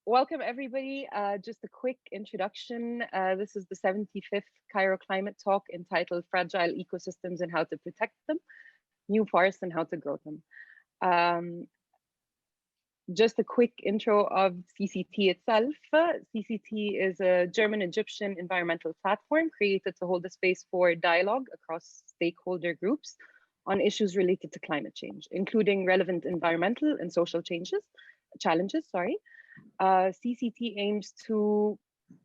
welcome everybody. Just a quick introduction. This is the 75th Cairo Climate Talk entitled Fragile Ecosystems and How to Protect Them, New Forests and How to Grow Them. Just a quick intro of CCT itself. CCT is a German-Egyptian environmental platform created to hold a space for dialogue across stakeholder groups on issues related to climate change, including relevant environmental and social challenges. CCT aims to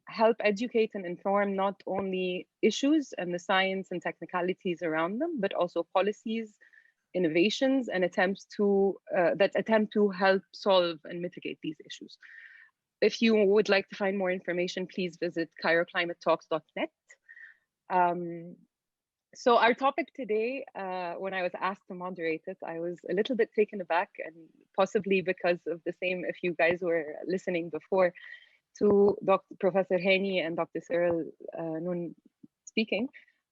help educate and inform not only issues and the science and technicalities around them, but also policies, innovations, and attempts that attempt to help solve and mitigate these issues. If you would like to find more information, please visit cairoclimatetalks.net. So our topic today, when I was asked to moderate it, I was a little bit taken aback, and possibly because of the same, if you guys were listening before to Professor Hani and Dr. Cyril Noon speaking,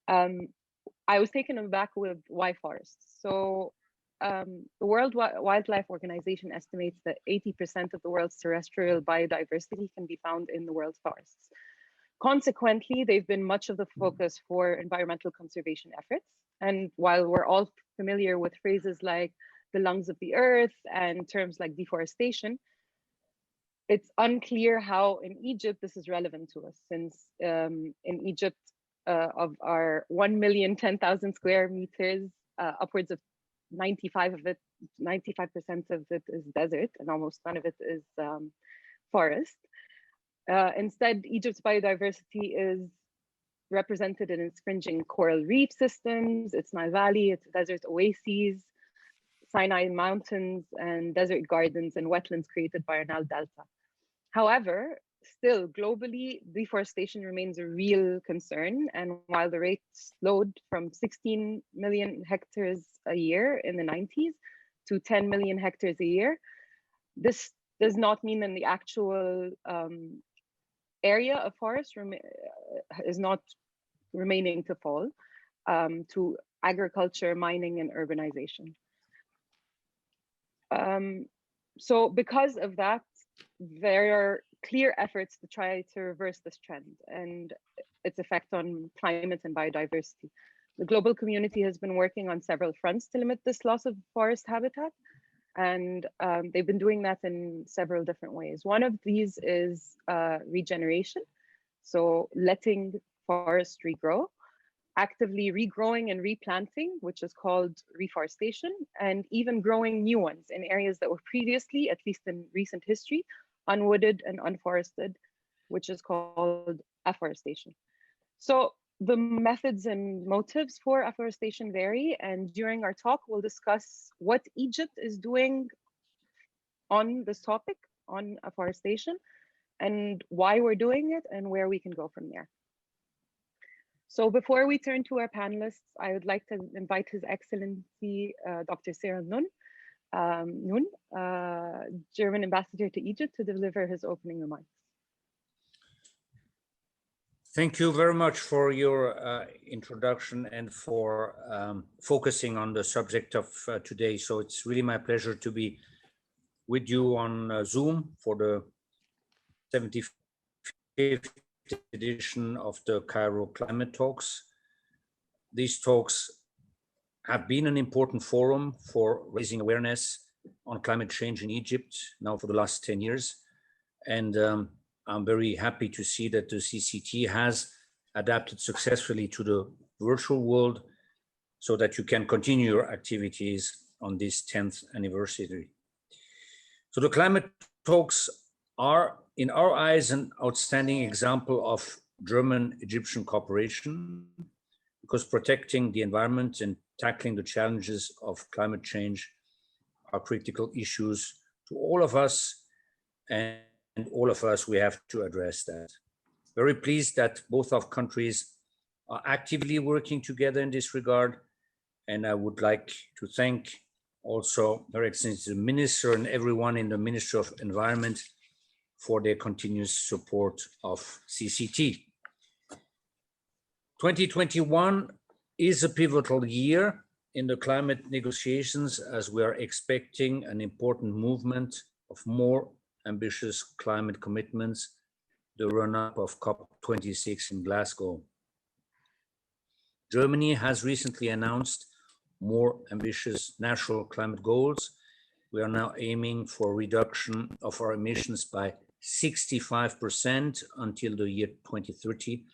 I was taken aback with why forests. So the World Wildlife Organization estimates that 80% of the world's terrestrial biodiversity can be found in the world's forests. Consequently, they've been much of the focus for environmental conservation efforts. And while we're all familiar with phrases like the lungs of the earth and terms like deforestation, it's unclear how in Egypt this is relevant to us, since in Egypt, of our 1,010,000 square meters, upwards of 95% of it is desert, and almost none of it is forest. Instead, Egypt's biodiversity is represented in its fringing coral reef systems, its Nile Valley, its desert oases, Sinai Mountains, and desert gardens and wetlands created by our Nile Delta. However, still globally, deforestation remains a real concern. And while the rate slowed from 16 million hectares a year in the 90s to 10 million hectares a year, this does not mean that the actual area of forest is not remaining to fall to agriculture, mining, and urbanization. So because of that, there are clear efforts to try to reverse this trend and its effect on climate and biodiversity. The global community has been working on several fronts to limit this loss of forest habitat, and they've been doing that in several different ways. One of these is regeneration, so letting forests regrow, actively regrowing and replanting, which is called reforestation, and even growing new ones in areas that were previously, at least in recent history, unwooded and unforested, which is called afforestation. So the methods and motives for afforestation vary, and during our talk, we'll discuss what Egypt is doing on this topic, on afforestation, and why we're doing it, and where we can go from there. So before we turn to our panelists, I would like to invite His Excellency Dr. Cyril Noon, German ambassador to Egypt, to deliver his opening remarks. Thank you very much for your introduction and for focusing on the subject of today. So it's really my pleasure to be with you on Zoom for the 75th edition of the Cairo Climate Talks. These talks have been an important forum for raising awareness on climate change in Egypt now for the last 10 years. And I'm very happy to see that the CCT has adapted successfully to the virtual world so that you can continue your activities on this 10th anniversary. So the climate talks are, in our eyes, an outstanding example of German-Egyptian cooperation, because protecting the environment and tackling the challenges of climate change are critical issues to all of us, and all of us, we have to address that. Very pleased that both of countries are actively working together in this regard, and I would like to thank also Her Excellency the Minister and everyone in the Ministry of Environment for their continuous support of CCT. 2021 is a pivotal year in the climate negotiations, as we are expecting an important movement of more ambitious climate commitments, the run-up of COP26 in Glasgow. Germany has recently announced more ambitious national climate goals. We are now aiming for a reduction of our emissions by 65% until the year 2030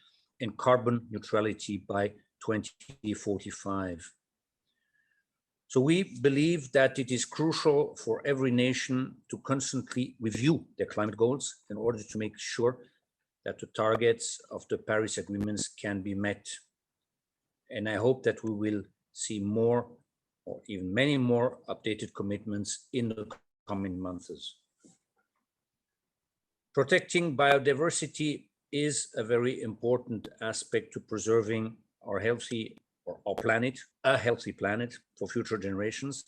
and carbon neutrality by 2045. So we believe that it is crucial for every nation to constantly review their climate goals in order to make sure that the targets of the Paris agreements can be met. And I hope that we will see more or even many more updated commitments in the coming months. Protecting biodiversity is a very important aspect to preserving our healthy planet, a healthy planet for future generations.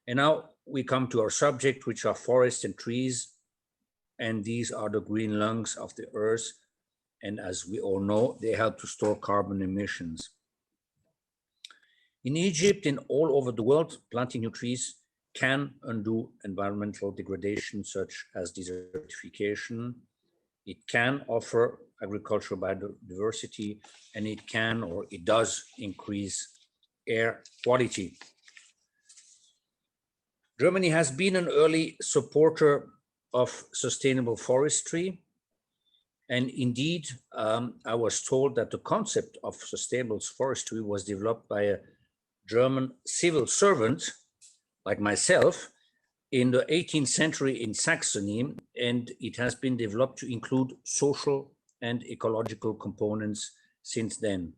And now we come to our subject, which are forests and trees. And these are the green lungs of the earth. And as we all know, they help to store carbon emissions. In Egypt and all over the world, planting new trees can undo environmental degradation, such as desertification. It can offer agricultural biodiversity, and it can, or it does, increase air quality. Germany has been an early supporter of sustainable forestry. And indeed, I was told that the concept of sustainable forestry was developed by a German civil servant like myself in the 18th century in Saxony, and it has been developed to include social and ecological components since then.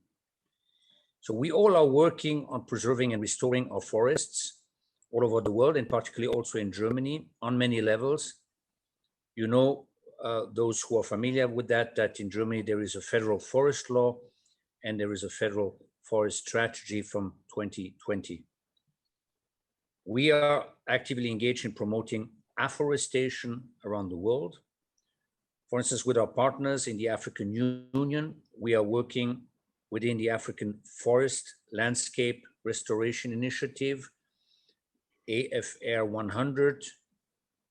So we all are working on preserving and restoring our forests all over the world, and particularly also in Germany on many levels. You know, those who are familiar with that in Germany there is a federal forest law and there is a federal forest strategy from 2020. We are actively engaged in promoting afforestation around the world. For instance, with our partners in the African Union, we are working within the African Forest Landscape Restoration Initiative, AFR 100,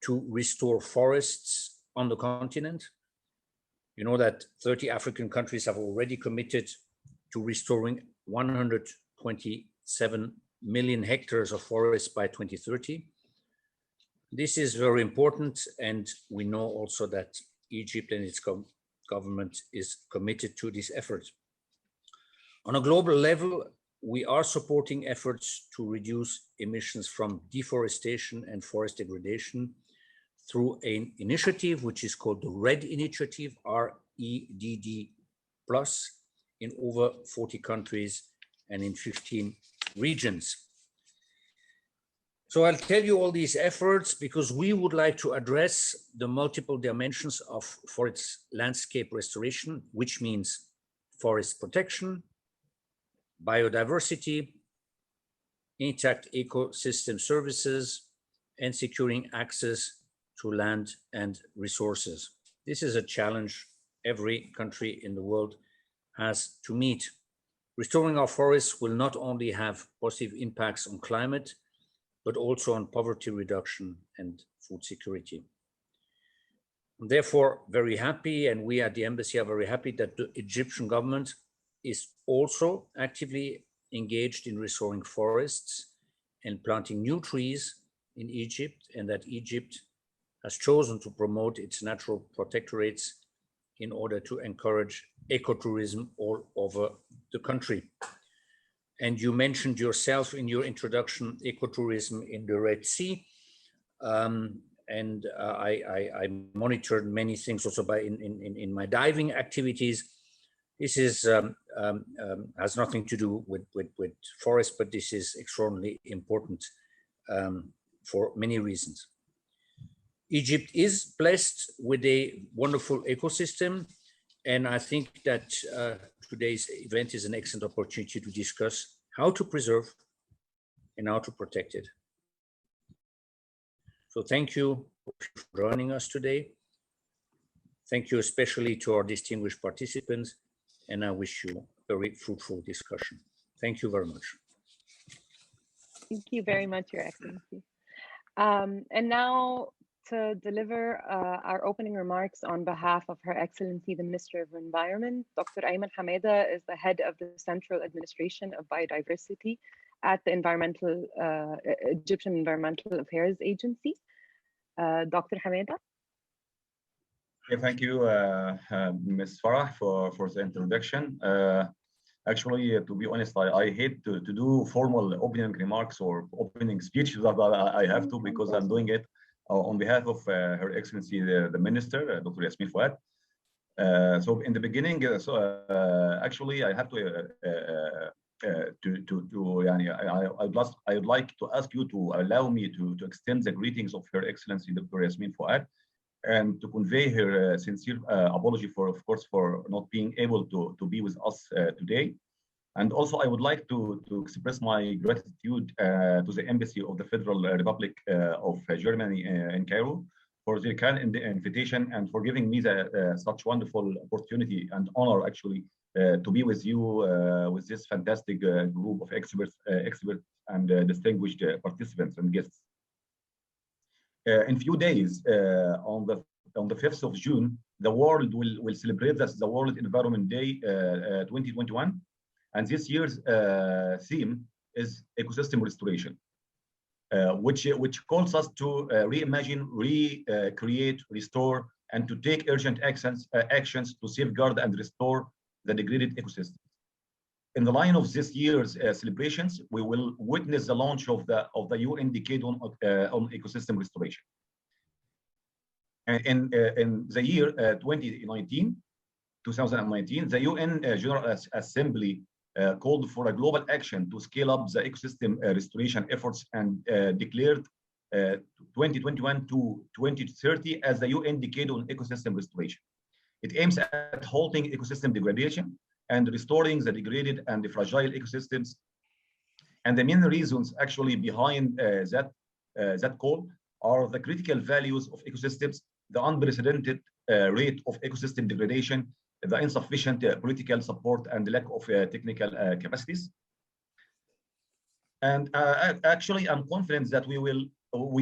to restore forests on the continent. You know that 30 African countries have already committed to restoring 127 million hectares of forests by 2030. This is very important, and we know also that Egypt and its government is committed to this effort. On a global level, we are supporting efforts to reduce emissions from deforestation and forest degradation through an initiative which is called the REDD Initiative, REDD+, in over 40 countries and in 15 regions. So I'll tell you all these efforts because we would like to address the multiple dimensions of forest landscape restoration, which means forest protection, biodiversity, intact ecosystem services, and securing access to land and resources. This is a challenge every country in the world has to meet. Restoring our forests will not only have positive impacts on climate, but also on poverty reduction and food security. I'm therefore very happy, and we at the embassy are very happy that the Egyptian government is also actively engaged in restoring forests and planting new trees in Egypt, and that Egypt has chosen to promote its natural protectorates in order to encourage ecotourism all over the country. And you mentioned yourself in your introduction, ecotourism in the Red Sea. I monitored many things also in my diving activities. This is has nothing to do with forest, but this is extraordinarily important for many reasons. Egypt is blessed with a wonderful ecosystem, and I think that today's event is an excellent opportunity to discuss how to preserve and how to protect it. So thank you for joining us today. Thank you especially to our distinguished participants, and I wish you a very fruitful discussion. Thank you very much. Thank you very much, Your Excellency. And now to deliver our opening remarks on behalf of Her Excellency, the Minister of Environment. Dr. Ayman Hamada is the head of the Central Administration of Biodiversity at the Egyptian Environmental Affairs Agency. Dr. Hamada. Thank you, Ms. Farah, for the introduction. Actually, to be honest, I hate to do formal opening remarks or opening speeches, but I have to because I'm doing it on behalf of Her Excellency, the Minister, Dr. Yasmin Fouad. So in the beginning, actually, I have I would like to ask you to allow me to extend the greetings of Her Excellency, Dr. Yasmin Fouad, and to convey her sincere apology for, of course, for not being able to be with us today. And also, I would like to express my gratitude to the Embassy of the Federal Republic of Germany in Cairo for their kind invitation and for giving me such wonderful opportunity and honor, actually, to be with you with this fantastic group of experts and distinguished participants and guests. In few days, on the 5th of June, the world will celebrate the World Environment Day 2021. And this year's theme is ecosystem restoration, which calls us to reimagine, recreate, restore, and to take urgent actions to safeguard and restore the degraded ecosystems. In the line of this year's celebrations, we will witness the launch of the UN Decade on Ecosystem Restoration. And in the year 2019, the UN General Assembly called for a global action to scale up the ecosystem restoration efforts and declared 2021 to 2030 as the UN Decade on Ecosystem Restoration. It aims at halting ecosystem degradation and restoring the degraded and the fragile ecosystems. And the main reasons actually behind that call are the critical values of ecosystems, the unprecedented rate of ecosystem degradation, the insufficient political support, and the lack of technical capacities. And actually, I'm confident that we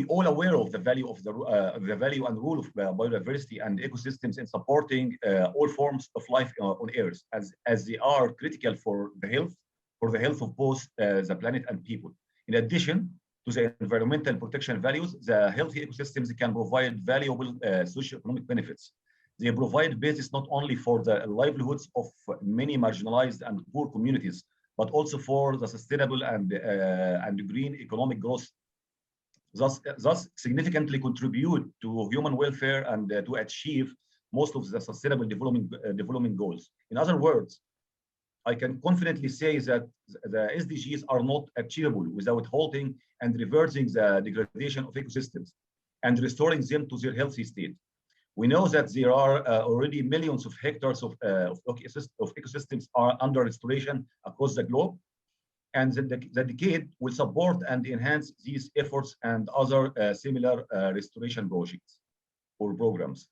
all aware of the value of the value and role of biodiversity and ecosystems in supporting all forms of life on Earth, as they are critical for the health of both the planet and people. In addition to the environmental protection values, the healthy ecosystems can provide valuable socio-economic benefits. They provide basis not only for the livelihoods of many marginalized and poor communities, but also for the sustainable and green economic growth. Thus significantly contribute to human welfare and to achieve most of the sustainable development goals. In other words, I can confidently say that the SDGs are not achievable without halting and reversing the degradation of ecosystems and restoring them to their healthy state. We know that there are already millions of hectares of ecosystems are under restoration across the globe, and the decade will support and enhance these efforts and other similar restoration projects or programs.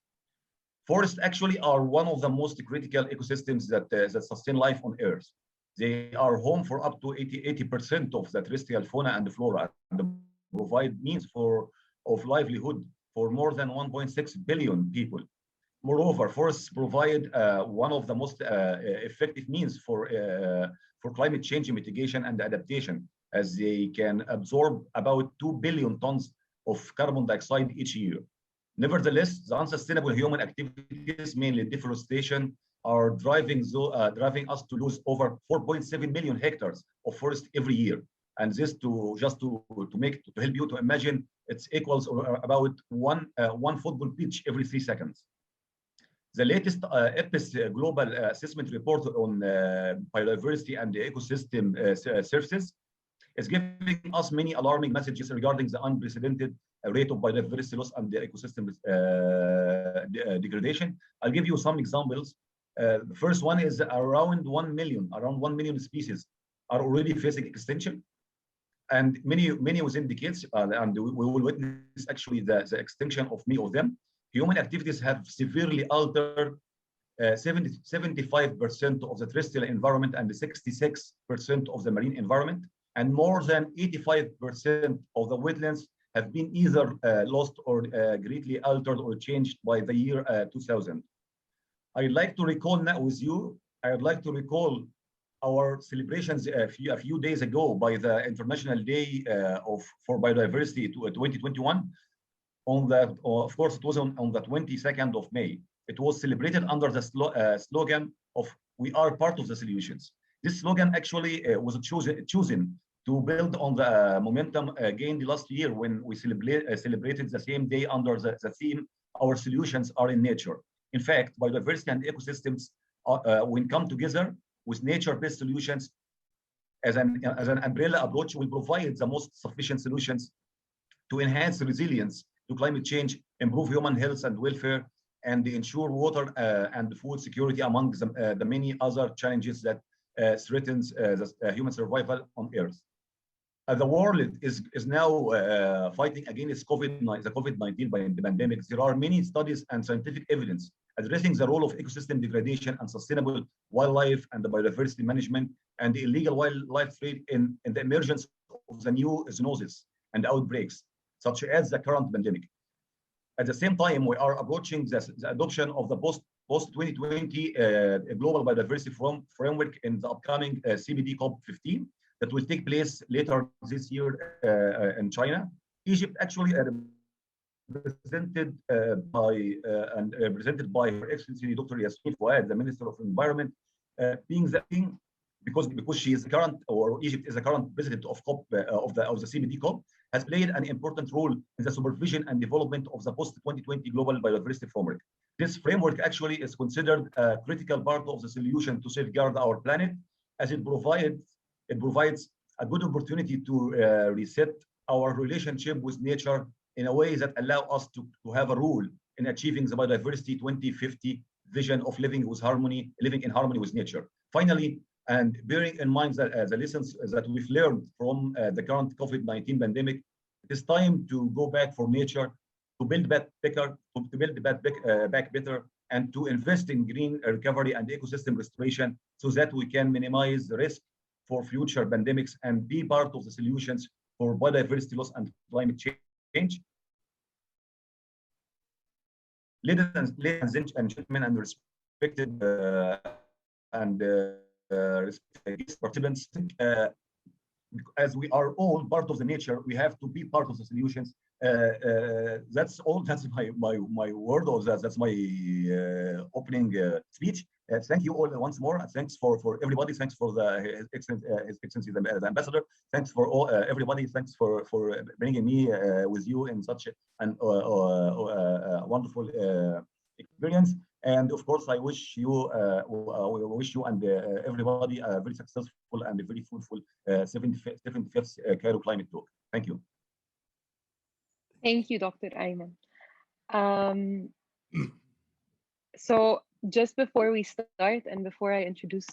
Forests actually are one of the most critical ecosystems that sustain life on Earth. They are home for up to 80% of the terrestrial fauna and flora, and provide means of livelihood for more than 1.6 billion people. Moreover, forests provide one of the most effective means for climate change mitigation and adaptation, as they can absorb about 2 billion tons of carbon dioxide each year. Nevertheless, the unsustainable human activities, mainly deforestation, are driving us to lose over 4.7 million hectares of forest every year. And this to help you to imagine, it's equals about one football pitch every 3 seconds. The latest EPIS Global Assessment Report on biodiversity and ecosystem services is giving us many alarming messages regarding the unprecedented rate of biodiversity loss and the ecosystem degradation. I'll give you some examples. The first one is around 1 million species are already facing extinction, and many within decades, and we will witness actually the extinction of many of them. Human activities have severely altered 75% of the terrestrial environment and 66% of the marine environment, and more than 85% of the wetlands have been either lost or greatly altered or changed by the year 2000. I'd like to recall now with you, I'd like to recall our celebrations a few days ago by the International Day for Biodiversity 2021. Of course, it was on the 22nd of May. It was celebrated under the slogan of "We are part of the solutions." This slogan actually was chosen to build on the momentum gained last year when we celebrated the same day under the theme "Our solutions are in nature." In fact, biodiversity and ecosystems, when come together with nature-based solutions as an umbrella approach, will provide the most sufficient solutions to enhance resilience to climate change, improve human health and welfare, and ensure water and food security among the many other challenges that threatens the human survival on Earth. The world is now fighting against the COVID-19 pandemic. There are many studies and scientific evidence addressing the role of ecosystem degradation and sustainable wildlife and the biodiversity management and the illegal wildlife trade in the emergence of the new zoonoses and outbreaks, such as the current pandemic. At the same time, we are approaching the adoption of the post-2020 global biodiversity framework in the upcoming CBD COP15 that will take place later this year in China. Egypt actually represented by Her Excellency Dr. Yasmin Fouad, the Minister of Environment, being the king because she is the current, or Egypt is the current president of COP of the CBD COP, has played an important role in the supervision and development of the post-2020 global biodiversity framework. This framework actually is considered a critical part of the solution to safeguard our planet, as it provides a good opportunity to reset our relationship with nature in a way that allow us to have a role in achieving the biodiversity 2050 vision of living in harmony with nature. Finally, and bearing in mind that the lessons that we've learned from the current COVID-19 pandemic, it is time to go back for nature, to build back better, and to invest in green recovery and ecosystem restoration so that we can minimize the risk for future pandemics and be part of the solutions for biodiversity loss and climate change. Ladies and gentlemen, and respected participants, as we are all part of the nature, we have to be part of the solutions. That's all. That's my word, or that's my opening speech. Thank you all once more. Thanks for everybody. Thanks for His Excellency the Ambassador. Thanks for all everybody. Thanks for bringing me with you in such an wonderful experience. And of course, I wish you and everybody a very successful and a very fruitful 75th Cairo Climate Talk. Thank you. Thank you, Dr. Ayman. So just before we start and before I introduce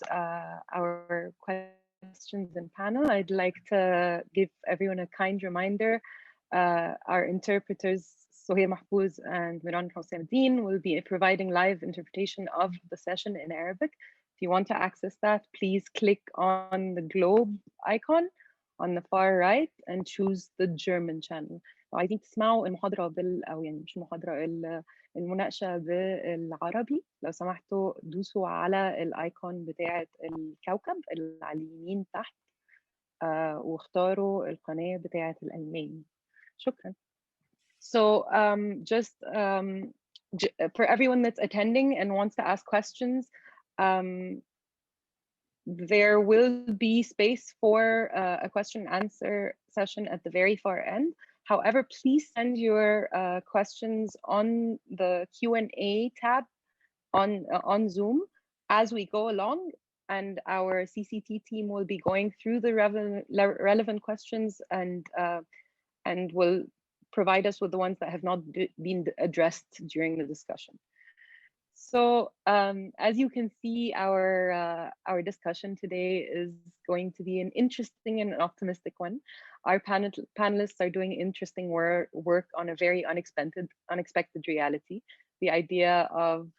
our questions and panel, I'd like to give everyone a kind reminder. Our interpreters, Sohail Mahfouz and Miran Hossein, will be providing live interpretation of the session in Arabic. If you want to access that, please click on the globe icon on the far right and choose the German channel. لو عايزين تسمعوا المحاضرة أو يعني مش المحاضرة المناقشة بالعربي، لو سمحتوا دوسوا على الأيكون بتاعة الكوكب اللي على اليمين تحت واختاروا القناة بتاعة الألماني. شكرا. So just for everyone that's attending and wants to ask questions, there will be space for a question and answer session at the very far end. However, please send your questions on the Q&A tab on Zoom as we go along, and our CCT team will be going through the relevant questions and will provide us with the ones that have not been addressed during the discussion. So as you can see, our discussion today is going to be an interesting and an optimistic one. Our panelists are doing interesting work on a very unexpected reality. The idea of,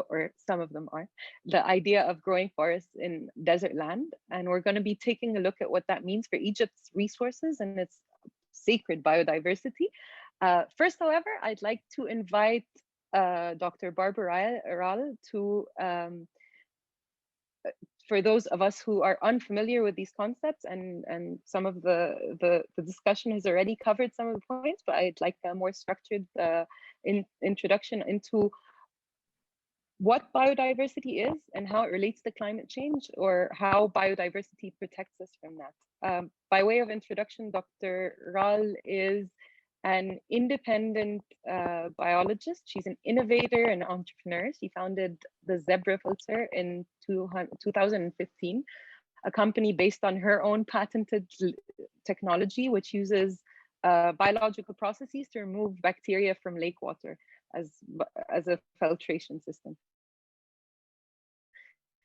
or some of them are, the idea of growing forests in desert land. And we're going to be taking a look at what that means for Egypt's resources and its sacred biodiversity. First, however, I'd like to invite Dr. Barbara Ral to, for those of us who are unfamiliar with these concepts, and some of the discussion has already covered some of the points, but I'd like a more structured introduction into what biodiversity is and how it relates to climate change, or how biodiversity protects us from that. By way of introduction, Dr. Ral is an independent biologist. She's an innovator and entrepreneur. She founded the Zebra Filter in 2015, a company based on her own patented technology, which uses biological processes to remove bacteria from lake water as a filtration system.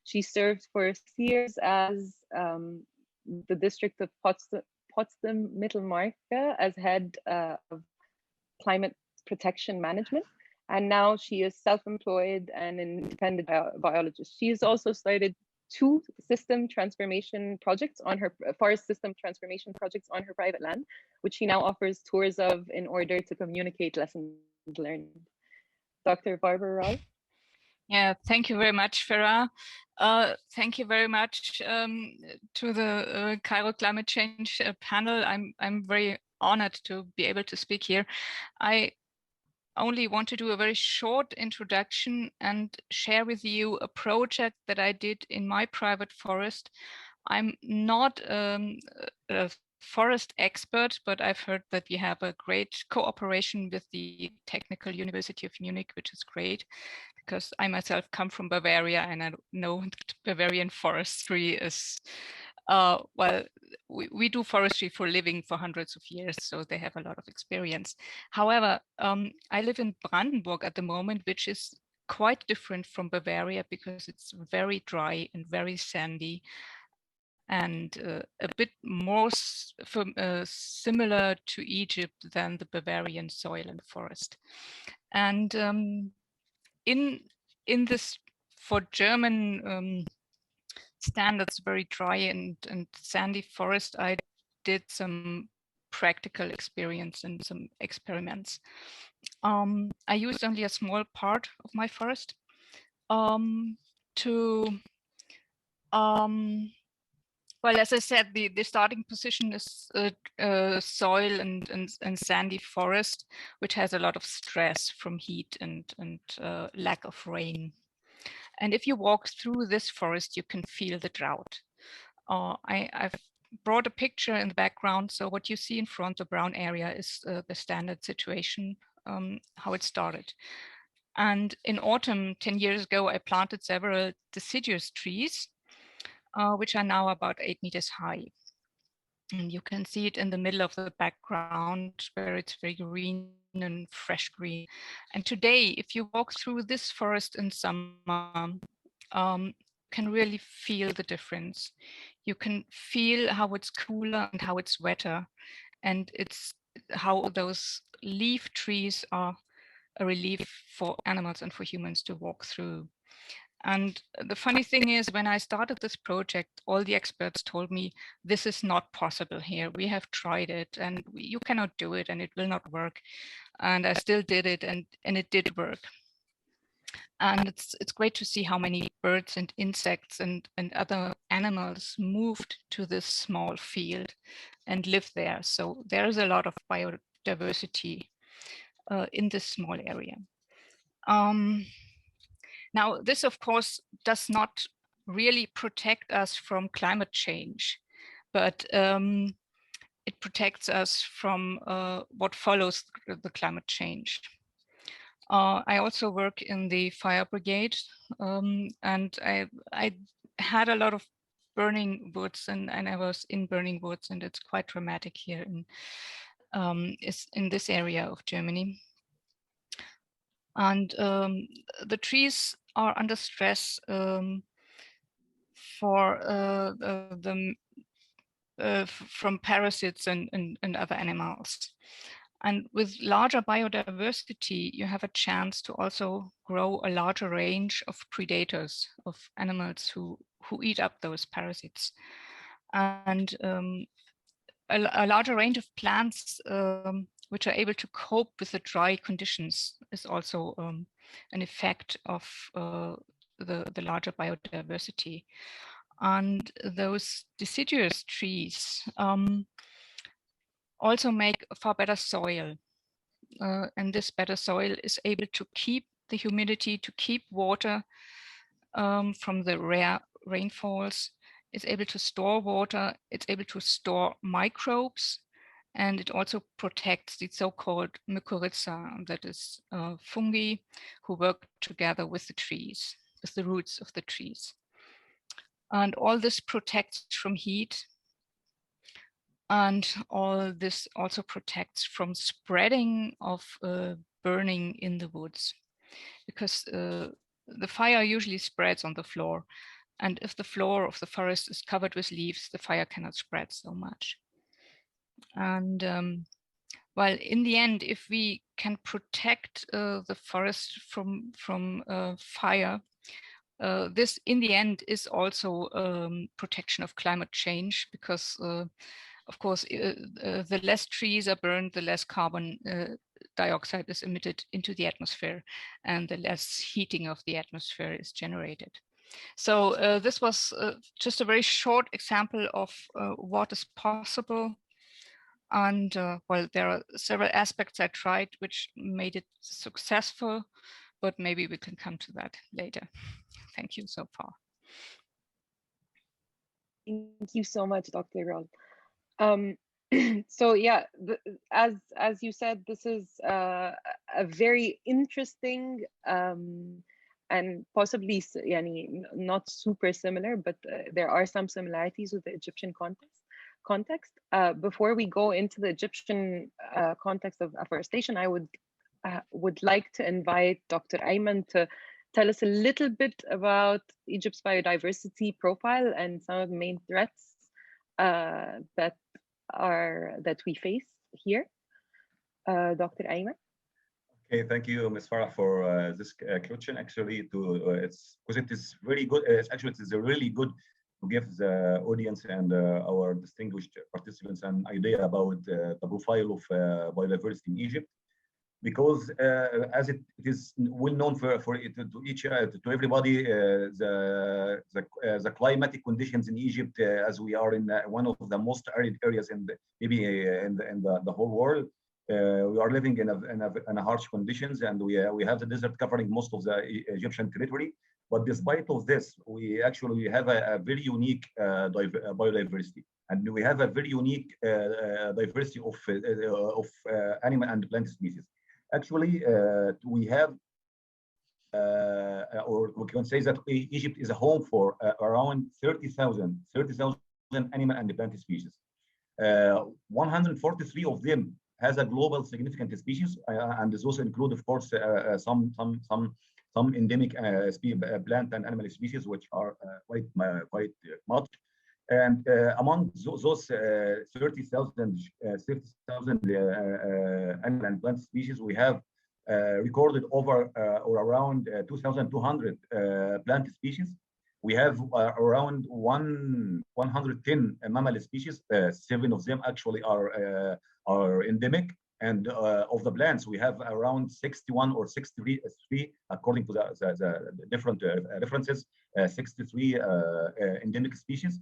She served for years as the district of Potsdam-Mittelmark as head of climate protection management. And now she is self-employed and an independent biologist. She has also started 2 system transformation projects on her forest system transformation projects on her private land, which she now offers tours of in order to communicate lessons learned. Dr. Barbara Ral. Yeah, thank you very much, Farah. Thank you very much to the Cairo Climate Change panel. I'm very honored to be able to speak here. I only want to do a very short introduction and share with you a project that I did in my private forest. I'm not a forest expert, but I've heard that we have a great cooperation with the Technical University of Munich, which is great, because I myself come from Bavaria and I know Bavarian forestry is, well, we do forestry for living for hundreds of years, so they have a lot of experience. However, I live in Brandenburg at the moment, which is quite different from Bavaria because it's very dry and very sandy, and a bit more similar to Egypt than the Bavarian soil and forest. And in this, for German standards, very dry and sandy forest, I did some practical experience and some experiments. I used only a small part of my forest to well, as I said, the starting position is soil and sandy forest, which has a lot of stress from heat and lack of rain. And if you walk through this forest, you can feel the drought. I've brought a picture in the background. So what you see in front, the brown area, is the standard situation, how it started. And in autumn, 10 years ago, I planted several deciduous trees, which are now about 8 meters high. And you can see it in the middle of the background where it's very green and fresh green. And today, if you walk through this forest in summer, can really feel the difference. You can feel how it's cooler and how it's wetter. And it's how those leaf trees are a relief for animals and for humans to walk through. And the funny thing is, when I started this project, all the experts told me, this is not possible here. We have tried it and you cannot do it and it will not work. And I still did it and it did work. And it's great to see how many birds and insects and other animals moved to this small field and live there. So there is a lot of biodiversity in this small area. Now, this, of course, does not really protect us from climate change, but it protects us from what follows the climate change. I also work in the fire brigade, and I had a lot of burning woods, and I was in burning woods, and it's quite dramatic here in this area of Germany. And the trees are under stress from parasites and other animals. And with larger biodiversity, you have a chance to also grow a larger range of predators, of animals who eat up those parasites. And a larger range of plants which are able to cope with the dry conditions is also an effect of the larger biodiversity. And those deciduous trees also make a far better soil. And this better soil is able to keep the humidity, to keep water from the rare rainfalls. It's able to store water, it's able to store microbes, and it also protects the so-called mycorrhiza, that is fungi who work together with the trees, with the roots of the trees. And all this protects from heat, and all this also protects from spreading of burning in the woods, because the fire usually spreads on the floor. And if the floor of the forest is covered with leaves, the fire cannot spread so much. And well, in the end, if we can protect the forest from fire, this in the end is also protection of climate change, because of course, the less trees are burned, the less carbon dioxide is emitted into the atmosphere, and the less heating of the atmosphere is generated. So this was just a very short example of what is possible. And well, there are several aspects I tried which made it successful, but maybe we can come to that later. Thank you so far. Thank you so much, Dr. Rol. So yeah, as you said, this is a very interesting and possibly not super similar, but there are some similarities with the Egyptian context. Before we go into the Egyptian context of afforestation, I would like to invite Dr. Ayman to tell us a little bit about Egypt's biodiversity profile and some of the main threats that we face here. Dr. Ayman. Okay, thank you, Ms. Farah, for this question. Actually, it's because it is very good. Actually, it is really good to give the audience and our distinguished participants an idea about the profile of biodiversity in Egypt, because as it is well known to everybody, the climatic conditions in Egypt, as we are in one of the most arid areas in the whole world. We are living in a harsh conditions, and we have the desert covering most of the Egyptian territory. But despite of this, we actually have a very unique biodiversity, and we have a very unique diversity of animal and plant species. Actually, we have, or we can say that Egypt is a home for around 30,000 animal and plant species. 143 of them has a global significant species, and this also include, of course, some endemic plant and animal species, which are quite much. And among those 30,000 animal and plant species, we have recorded over or around 2,200 plant species. We have around 110 mammal species. 7 of them actually are endemic. And of the plants, we have around 61 or 63, according to the different references, 63 endemic species.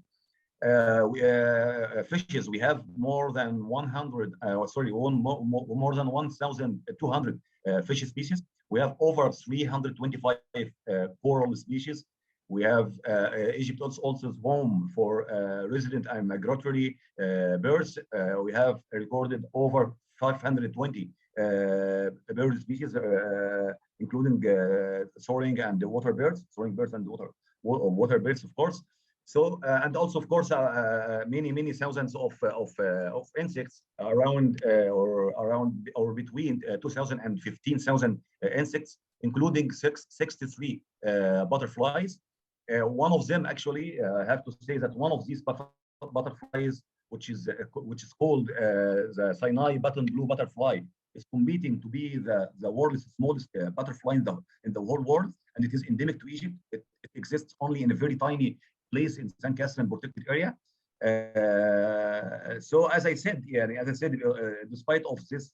Fishes, we have more than 1,200 fish species. We have over 325 coral species. We have Egypt also is home for resident and migratory birds. We have recorded over 520 bird species, including soaring and water birds, water birds, of course. So and also, of course, many thousands of insects, around or between 2,000 and 15,000 insects, including 63 butterflies. One of them, actually, I have to say that one of these butterflies, which is called the Sinai button blue butterfly, is competing to be the world's smallest butterfly in the whole world, and it is endemic to Egypt. It exists only in a very tiny place in San Catherine protected area. So as I said, despite of this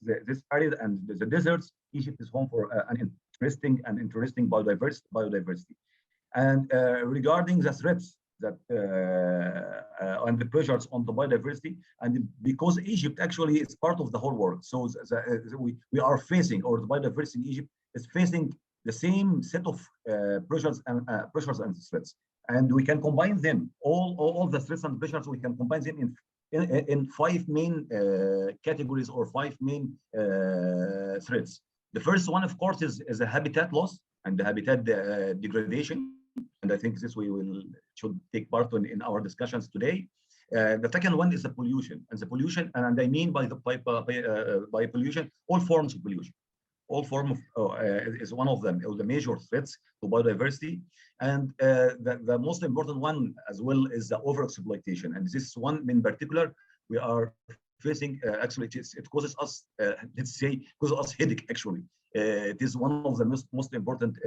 arid and the deserts, Egypt is home for an interesting biodiversity. And regarding the threats that and the pressures on the biodiversity, and because Egypt actually is part of the whole world, so we are facing, or the biodiversity in Egypt is facing the same set of pressures and threats, and we can combine them, all the threats and pressures, we can combine them in five main categories, or five main threats. The first one, of course, is a habitat loss and the habitat degradation. And I think this we should take part in our discussions today. The second one is the pollution, and I mean by pollution, all forms of pollution. All form of is one of them, or the major threats to biodiversity. And the most important one as well is the overexploitation. And this one in particular, we are facing, actually, it causes us, let's say, headache, actually. It is one of the most important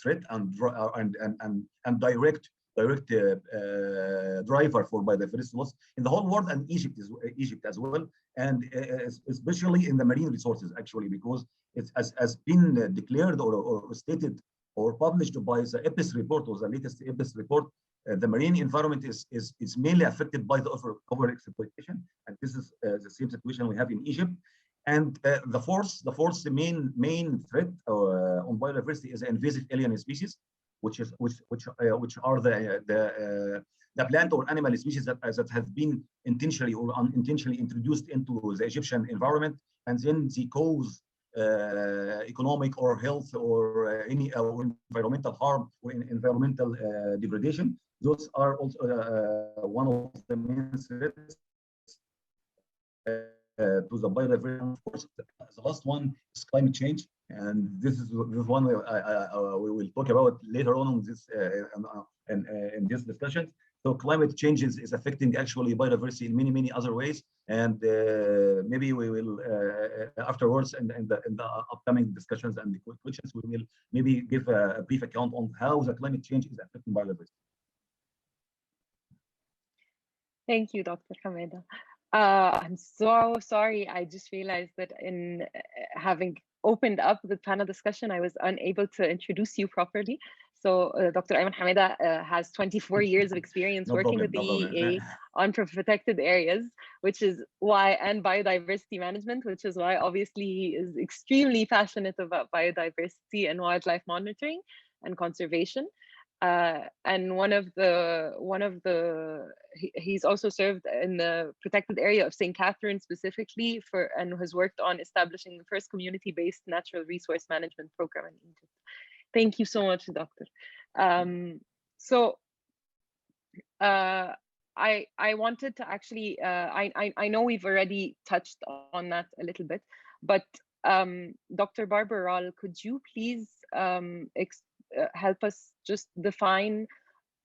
threat and direct driver for biodiversity loss in the whole world, and Egypt as well, and especially in the marine resources, actually, because it's as been declared or stated or published by the EPIS report, or the latest EPIS report. The marine environment is mainly affected by the overexploitation, and this is the same situation we have in Egypt. And the fourth main threat on biodiversity is invasive alien species, which are the plant or animal species that have been intentionally or unintentionally introduced into the Egyptian environment, and then they cause economic or health or any environmental harm or environmental degradation. Those are also one of the main threats to the biodiversity. Of course, the last one is climate change, and this is one we will talk about later on in this discussion. So climate change is affecting actually biodiversity in many other ways, and maybe we will afterwards in the upcoming discussions and the questions, we will maybe give a brief account on how the climate change is affecting biodiversity. Thank you, Dr. Hamada. I'm so sorry. I just realized that in having opened up the panel discussion, I was unable to introduce you properly. So Dr. Ayman Hamada has 24 years of experience working with the EEA on protected areas, which is why, and biodiversity management, which is why obviously he is extremely passionate about biodiversity and wildlife monitoring and conservation. And he's also served in the protected area of St. Catherine specifically and has worked on establishing the first community-based natural resource management program in Egypt. Thank you so much, Doctor. I wanted to actually, I know we've already touched on that a little bit, but Dr. Barbaral, could you please help us just define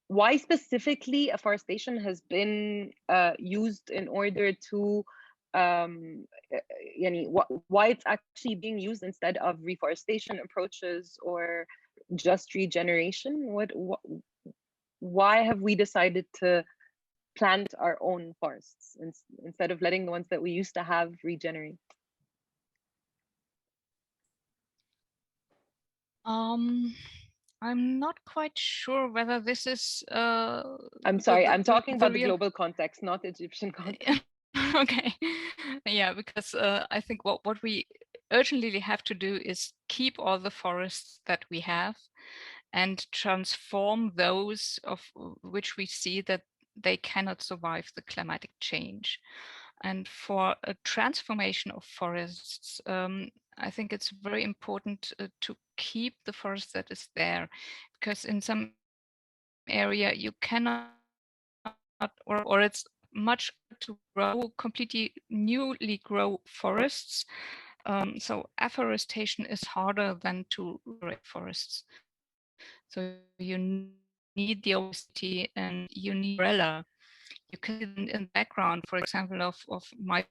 why specifically afforestation has been used in order to, why it's actually being used instead of reforestation approaches or just regeneration? Why have we decided to plant our own forests instead of letting the ones that we used to have regenerate? I'm not quite sure whether this is. I'm sorry, I'm talking about the global context, not Egyptian context. Okay, yeah, because I think what we urgently have to do is keep all the forests that we have and transform those of which we see that they cannot survive the climatic change. And for a transformation of forests, I think it's very important to keep the forest that is there, because in some area you cannot, or it's much to grow completely newly grow forests. So afforestation is harder than to regenerate forests. So you need the diversity and you need umbrella. You can in the background, for example, of my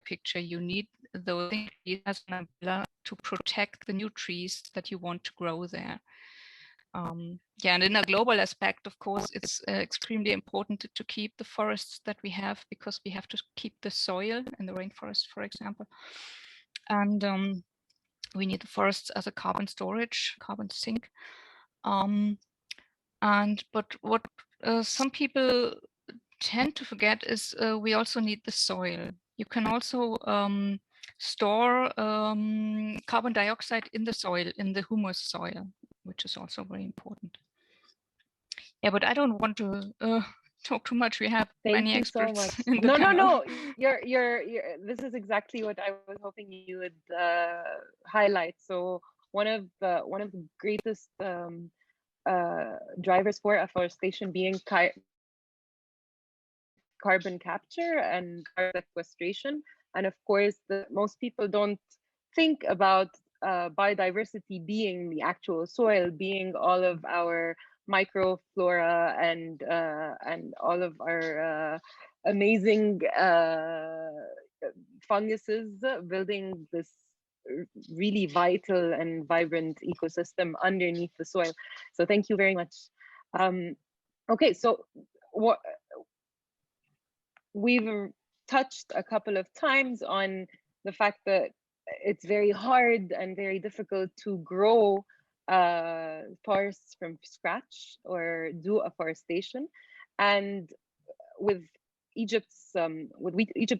picture, you need those trees as an umbrella to protect the new trees that you want to grow there. Yeah, and in a global aspect, of course, it's extremely important to keep the forests that we have, because we have to keep the soil in the rainforest, for example. And we need the forests as a carbon storage, carbon sink. But what some people tend to forget is we also need the soil. You can also store carbon dioxide in the soil, in the humus soil, which is also very important. Yeah, but I don't want to talk too much. We have many experts so much. in the panel. No. You're. This is exactly what I was hoping you would highlight. So one of the greatest drivers for afforestation being carbon capture and carbon sequestration, and of course, most people don't think about biodiversity being the actual soil, being all of our microflora and all of our amazing funguses building this really vital and vibrant ecosystem underneath the soil. So thank you very much. Okay, so what we've touched a couple of times on the fact that it's very hard and very difficult to grow forests from scratch or do afforestation, and with Egypt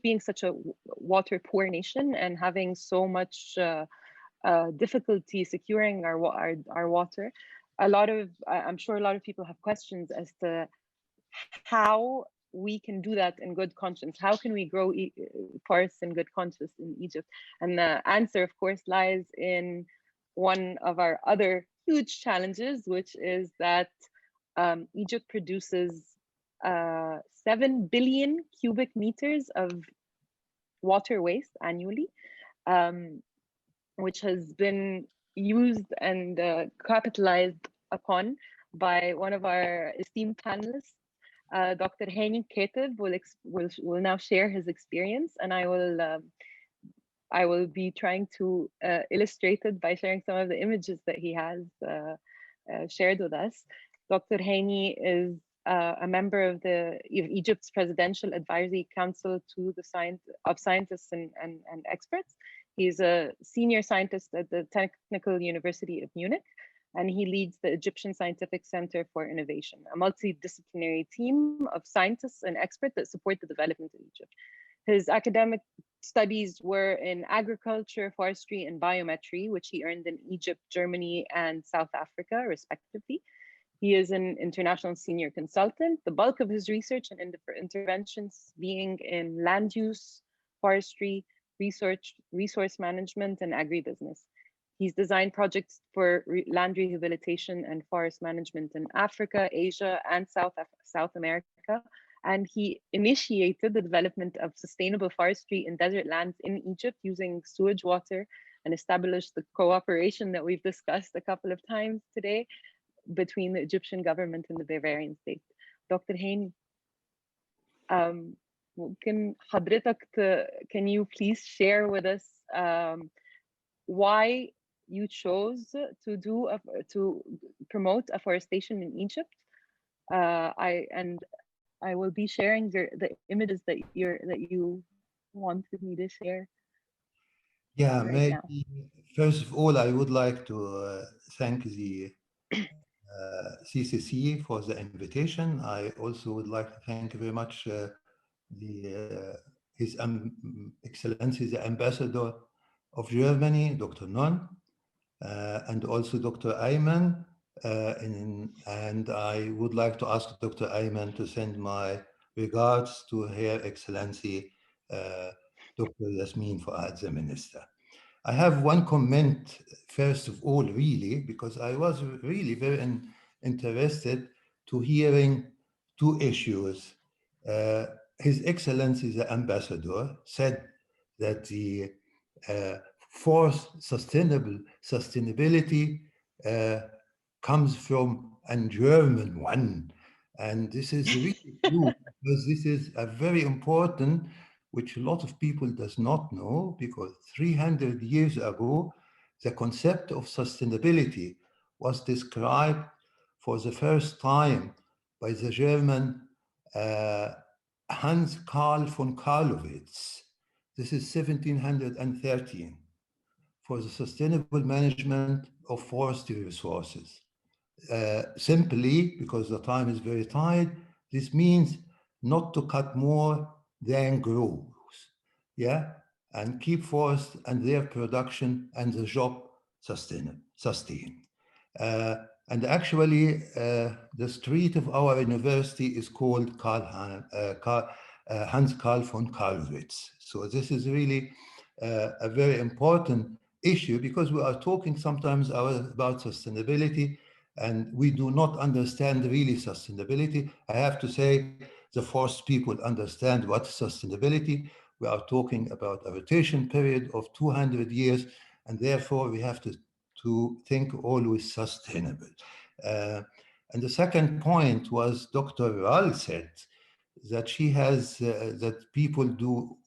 being such a water poor nation and having so much difficulty securing our water, I'm sure a lot of people have questions as to how we can do that in good conscience. How can we grow forests in good conscience in Egypt? And the answer, of course, lies in one of our other huge challenges, which is that Egypt produces 7 billion cubic meters of water waste annually, which has been used and capitalized upon by one of our esteemed panelists. Dr. Hani Ketib will now share his experience, and I will be trying to illustrate it by sharing some of the images that he has shared with us. Dr. Hani is a member of Egypt's Presidential Advisory Council to the scientists and experts. He's a senior scientist at the Technical University of Munich, and he leads the Egyptian Scientific Center for Innovation, a multidisciplinary team of scientists and experts that support the development of Egypt. His academic studies were in agriculture, forestry, and biometry, which he earned in Egypt, Germany, and South Africa, respectively. He is an international senior consultant, the bulk of his research and interventions being in land use, forestry, resource management, and agribusiness. He's designed projects for land rehabilitation and forest management in Africa, Asia, and South America. And he initiated the development of sustainable forestry in desert lands in Egypt using sewage water, and established the cooperation that we've discussed a couple of times today between the Egyptian government and the Bavarian state. Dr. Hani, can you please share with us why you chose to promote afforestation in Egypt? I will be sharing the images that you wanted me to share. Yeah, right maybe now. First of all, I would like to thank the CCC for the invitation. I also would like to thank very much His Excellency, the Ambassador of Germany, Dr. Non, and also Dr. Ayman. And I would like to ask Dr. Ayman to send my regards to Her Excellency, Dr. Yasmin Fuad, the Minister. I have one comment, first of all, really, because I was really very interested to hearing two issues. His Excellency, the Ambassador, said that the fourth sustainability comes from a German one. And this is really true, because this is a very important, which a lot of people does not know, because 300 years ago, the concept of sustainability was described for the first time by the German Hans Carl von Karlowitz. This is 1713, for the sustainable management of forestry resources. Simply, because the time is very tight, this means not to cut more than grows, yeah, and keep forests and their production and the job sustained. And actually, the street of our university is called Hans Carl von Karlowitz. So this is really a very important issue, because we are talking sometimes about sustainability, and we do not understand really sustainability. I have to say, the forest people understand what sustainability. We are talking about a rotation period of 200 years, and therefore we have to think always sustainable. And the second point was Dr. Ral said that she has, that people do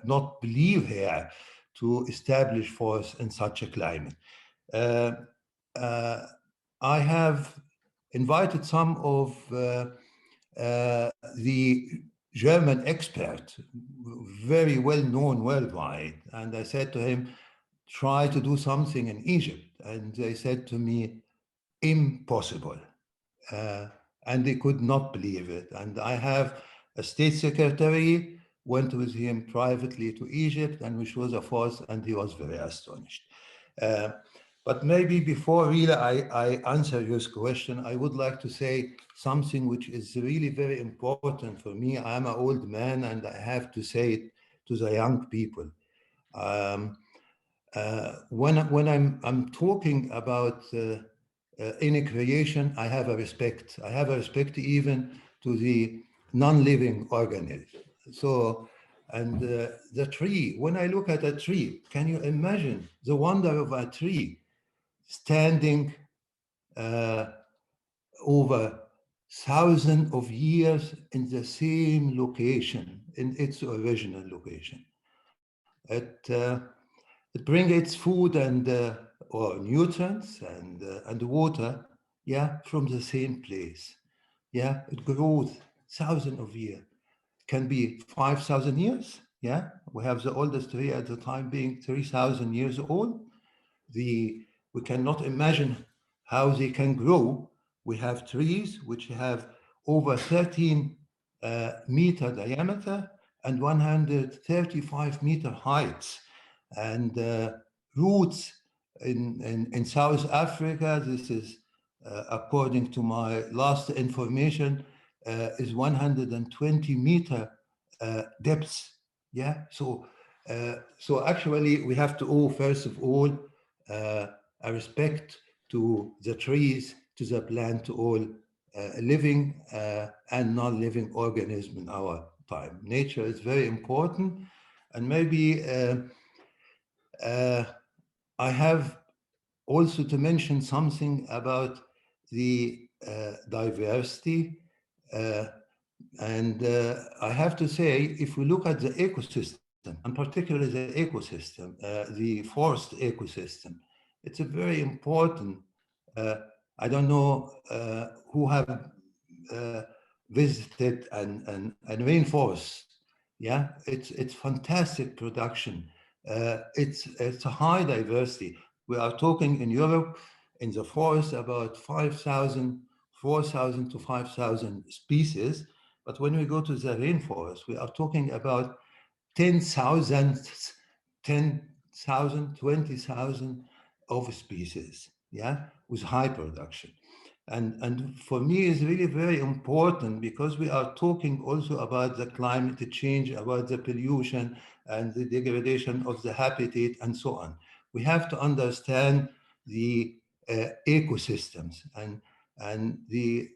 not believe her to establish forests in such a climate. I have invited some of the German experts, very well known worldwide, and I said to him, try to do something in Egypt. And they said to me, impossible. And they could not believe it. And I have a state secretary, went with him privately to Egypt, and we showed the forest, and he was very astonished. But maybe before really I answer your question, I would like to say something which is really very important for me. I'm an old man, and I have to say it to the young people. When I'm talking about any creation, I have a respect. I have a respect even to the non-living organism. So, and the tree, when I look at a tree, can you imagine the wonder of a tree standing over thousands of years in the same location, in its original location? It brings its food and or nutrients and water, yeah, from the same place. Yeah, it grows thousands of years. Can be 5,000 years. Yeah, we have the oldest tree at the time being 3,000 years old. We cannot imagine how they can grow. We have trees which have over 13 meter diameter and 135 meter height, and roots in South Africa. This is according to my last information, is 120 meter depth. Yeah, so actually we have to owe, first of all, a respect to the trees, to the plant, to all living and non-living organisms in our time. Nature is very important, and maybe I have also to mention something about the diversity. And I have to say, if we look at the ecosystem, and particularly the ecosystem, the forest ecosystem, it's a very important, I don't know who have visited and rainforest. Yeah, it's fantastic production. It's a high diversity. We are talking in Europe, in the forest, about 4,000 to 5,000 species. But when we go to the rainforest, we are talking about 10,000, 20,000 of species, yeah, with high production. And for me, it's really very important, because we are talking also about the climate change, about the pollution and the degradation of the habitat and so on. We have to understand the ecosystems, and the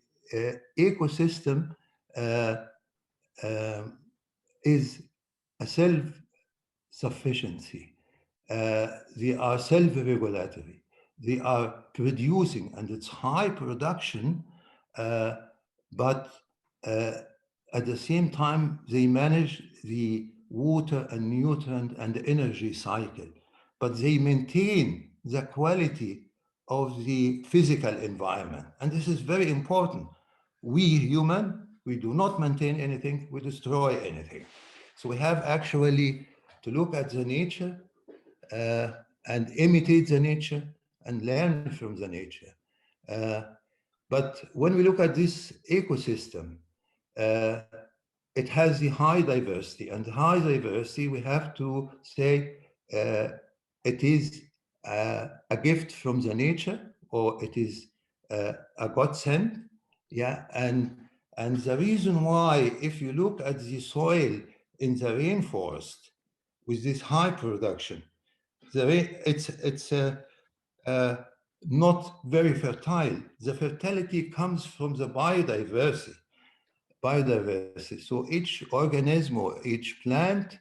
ecosystem is a self-sufficiency. They are self-regulatory. They are producing, and it's high production, but at the same time, they manage the water and nutrient and energy cycle, but they maintain the quality of the physical environment. And this is very important. We human, we do not maintain anything, we destroy anything. So we have actually to look at the nature and imitate the nature and learn from the nature. But when we look at this ecosystem, it has the high diversity, and the high diversity, we have to say it is a gift from the nature, or it is a godsend. Yeah, and the reason why, if you look at the soil in the rainforest with this high production, it's not very fertile. The fertility comes from the biodiversity. So each organism or each plant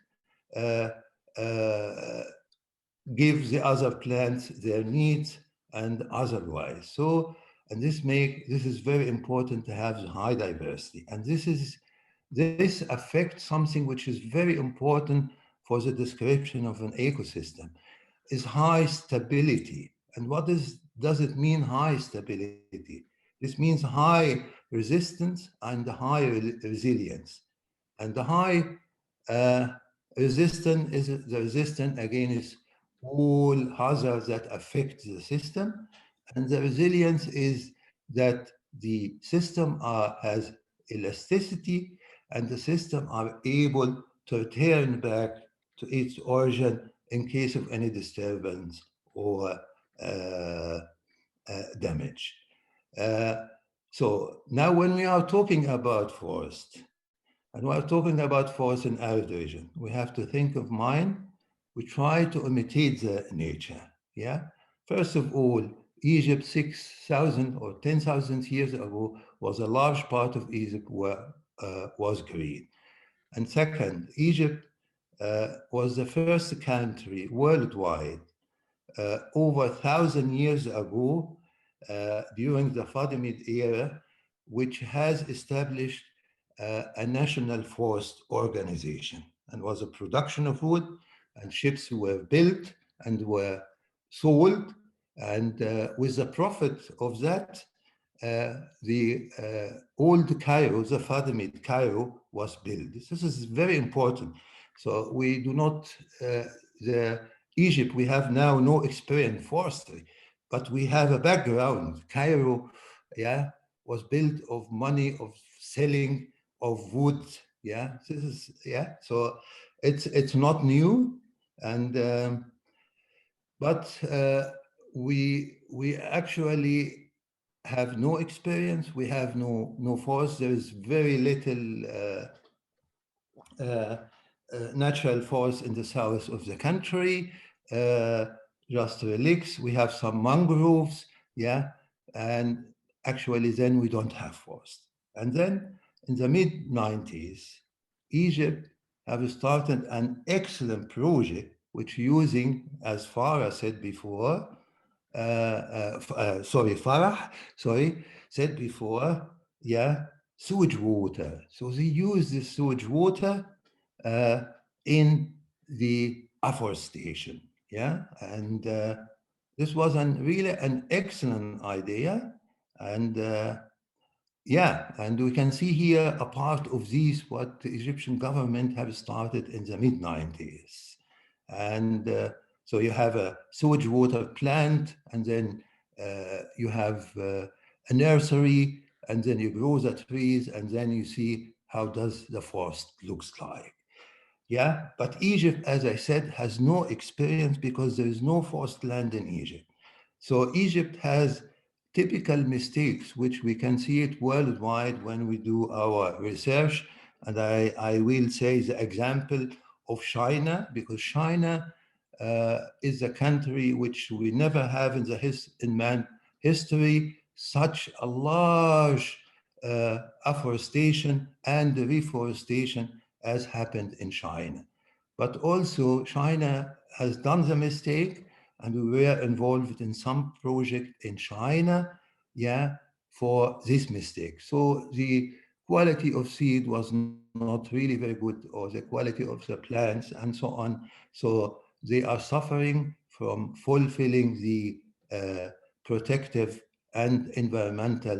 gives the other plants their needs and otherwise. So, and this is very important to have the high diversity. And this affects something which is very important for the description of an ecosystem, is high stability. And what does it mean, high stability? This means high resistance and high resilience. And the high resistance is the resistance against all hazards that affect the system. And the resilience is that the system has elasticity, and the system are able to return back to its origin in case of any disturbance or damage. So now when we are talking about forest, and we are talking about forest in arid region, we have to think of mine. We try to imitate the nature. Yeah. First of all, Egypt 6,000 or 10,000 years ago was a large part of Egypt was green. And second, Egypt was the first country worldwide over 1,000 years ago during the Fatimid era, which has established a national forest organization, and was a production of wood, and ships were built and were sold, and with the profit of that, the old Cairo, the Fatimid Cairo, was built. This is very important. So we do not, Egypt, we have now no experience in forestry, but we have a background. Cairo, yeah, was built of money, of selling of wood. Yeah, this is, yeah. So it's not new, and but we actually have no experience. We have no forest. There is very little natural forest in the south of the country. Just relics. We have some mangroves. Yeah, and actually then we don't have forest. And then in the mid-90s, Egypt have started an excellent project which using, as Farah said before, said before, yeah, sewage water. So they use this sewage water in the afforestation, yeah, and this was really an excellent idea, and yeah, and we can see here a part of these what the Egyptian government have started in the mid-90s, and so you have a sewage water plant, and then you have a nursery, and then you grow the trees, and then you see how does the forest looks like. Yeah, but Egypt, as I said, has no experience because there is no forest land in Egypt. So Egypt has typical mistakes, which we can see it worldwide when we do our research. And I will say the example of China, because China is a country which we never have in man history such a large afforestation and reforestation as happened in China. But also China has done the mistake, and we were involved in some project in China, yeah, for this mistake. So the quality of seed was not really very good, or the quality of the plants and so on. So they are suffering from fulfilling the protective and environmental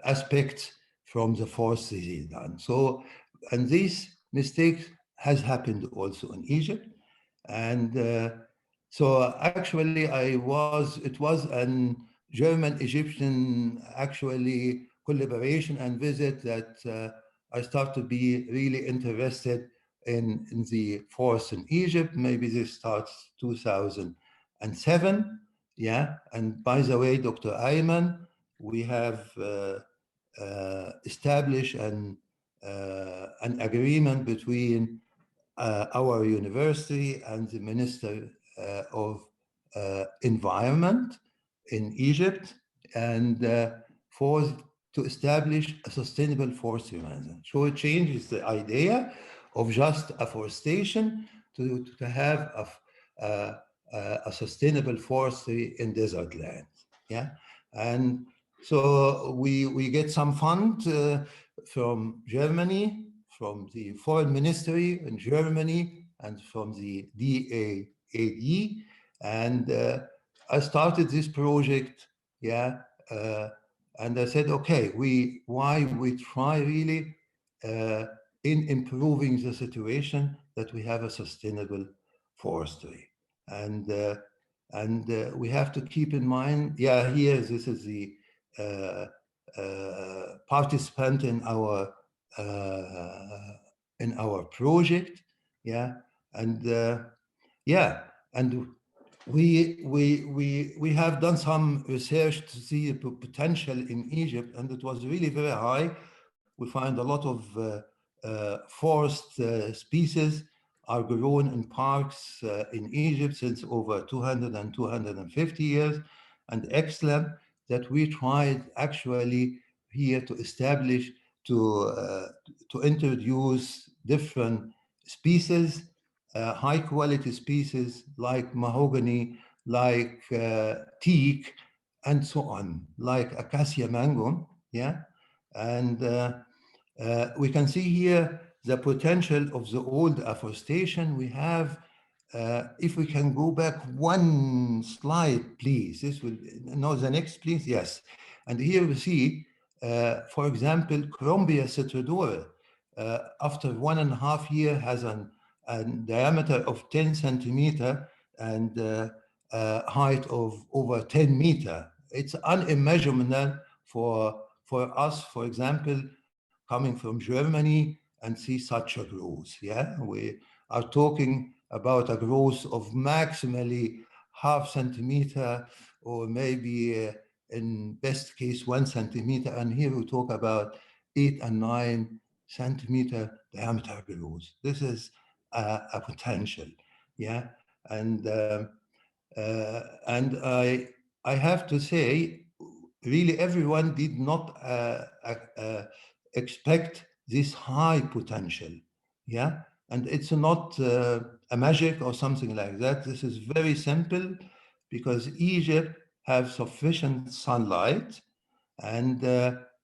aspects from the forestry done. So, and this mistake has happened also in Egypt. And so actually it was an German-Egyptian actually collaboration and visit that I started to be really interested in the forests in Egypt. Maybe this starts 2007. Yeah, and by the way, Dr. Ayman, we have established an agreement between our university and the Minister of Environment in Egypt, and to establish a sustainable forestry management. So it changes the idea of just afforestation to have a sustainable forestry in desert lands. Yeah, and so we get some fund from Germany, from the Foreign Ministry in Germany, and from the DAAD, and I started this project. Yeah, and I said, okay, why we try really in improving the situation that we have a sustainable forestry, and we have to keep in mind. Yeah, here this is the participant in our project. Yeah, and yeah, and we have done some research to see the potential in Egypt, and it was really very high. We find a lot of forest species are grown in parks in Egypt since over 200 and 250 years, and excellent that we tried actually here to establish, to introduce different species, high quality species like mahogany, like teak, and so on, like acacia mango. Yeah, and we can see here the potential of the old afforestation we have. If we can go back one slide, please. This will, no, the next, please. Yes. And here we see, for example, Crombia citrodora, after 1.5 years has a diameter of 10 centimeter and height of over 10 meter. It's unimaginable for us, for example, coming from Germany and see such a growth. Yeah, we are talking about a growth of maximally 0.5 centimeter, or maybe in best case 1 centimeter. And here we talk about 8 and 9 centimeter diameter growth. This is a potential. Yeah, and I have to say, really everyone did not expect this high potential. Yeah, and it's not a magic or something like that. This is very simple because Egypt has sufficient sunlight, and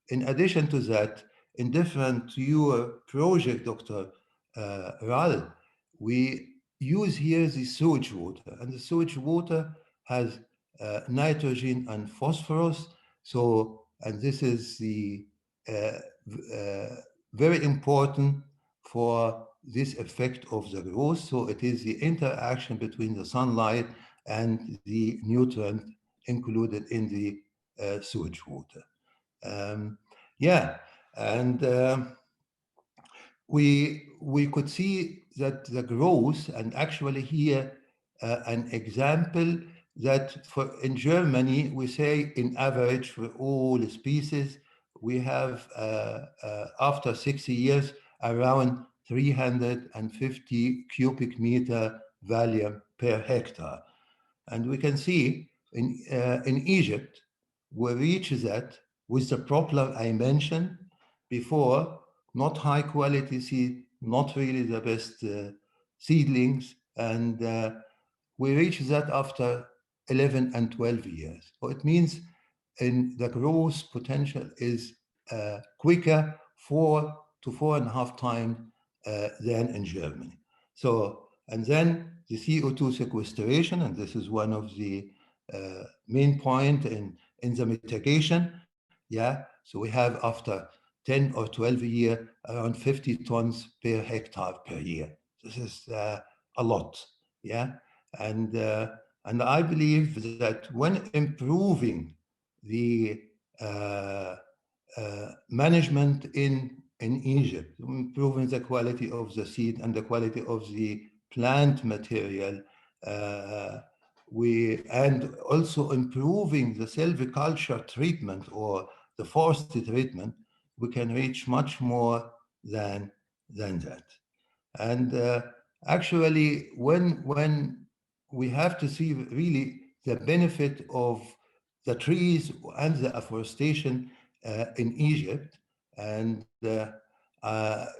in addition to that, in different to your project, Dr. Ral, we use here the sewage water, and the sewage water has nitrogen and phosphorus. So, and this is the very important for this effect of the growth. So it is the interaction between the sunlight and the nutrient included in the sewage water. Yeah, and we could see that the growth, and actually here an example that in Germany we say in average for all species we have after 60 years around 350 cubic meter volume per hectare, and we can see in Egypt we reach that with the problem I mentioned before. Not high quality seed, not really the best seedlings, and we reach that after 11 and 12 years. So it means in the growth potential is quicker 4 to 4.5 times than in Germany. So, and then the CO2 sequestration, and this is one of the main point in the mitigation. Yeah, so we have after 10 or 12 years around 50 tons per hectare per year. This is a lot. Yeah, and I believe that when improving the management in Egypt, improving the quality of the seed and the quality of the plant material, and also improving the silviculture treatment or the forestry treatment, we can reach much more than that. And actually, when we have to see really the benefit of the trees and the afforestation in Egypt, and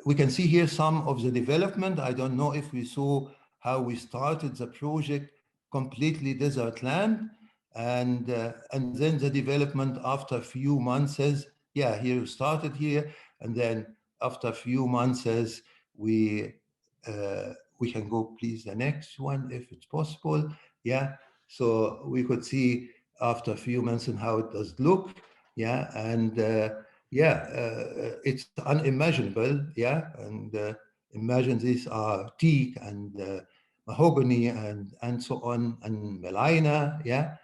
we can see here some of the development. I don't know if we saw how we started the project, completely desert land, and then the development after a few months says, yeah, here we started here, and then after a few months says we can go, please, the next one, if it's possible. Yeah, so we could see after a few months and how it does look. Yeah, and it's unimaginable. Yeah, and imagine these are teak and mahogany and so on, and melina. Yeah,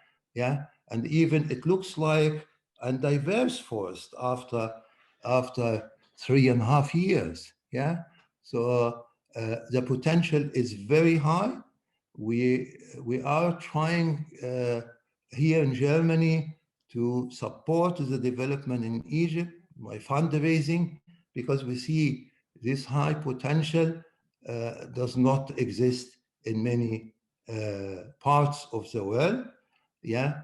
and even it looks like a diverse forest after 3.5 years. Yeah, so the potential is very high. We are trying here in Germany to support the development in Egypt by fundraising, because we see this high potential does not exist in many parts of the world. Yeah,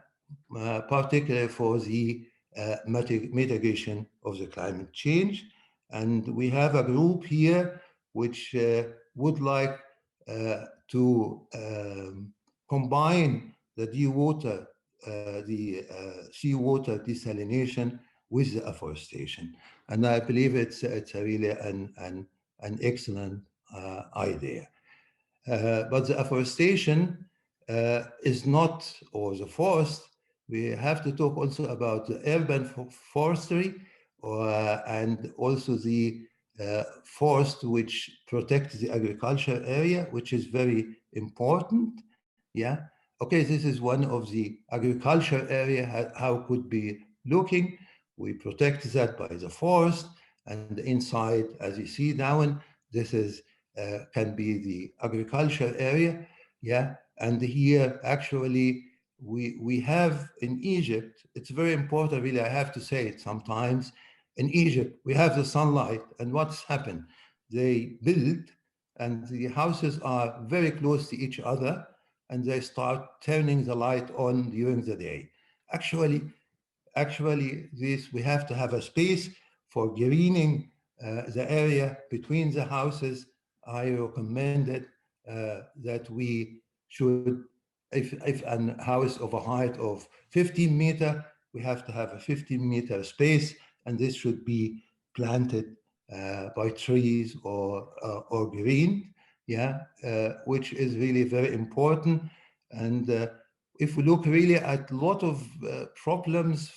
particularly for the mitigation of the climate change. And we have a group here which would like to combine the seawater desalination with the afforestation. And I believe it's really an excellent idea. But the afforestation is not, or the forest, we have to talk also about the urban forestry and also the forest which protects the agriculture area, which is very important. Yeah. Okay, this is one of the agriculture area, how could be looking. We protect that by the forest, and inside, as you see now, and this is can be the agriculture area. Yeah, and here actually we have in Egypt, it's very important, really, I have to say it sometimes. In Egypt, we have the sunlight, and what's happened? They build, and the houses are very close to each other, and they start turning the light on during the day. Actually, this, we have to have a space for greening the area between the houses. I recommended that we should, if a house of a height of 15 meters, we have to have a 15-meter space, and this should be planted by trees or green, yeah, which is really very important. And if we look really at a lot of problems,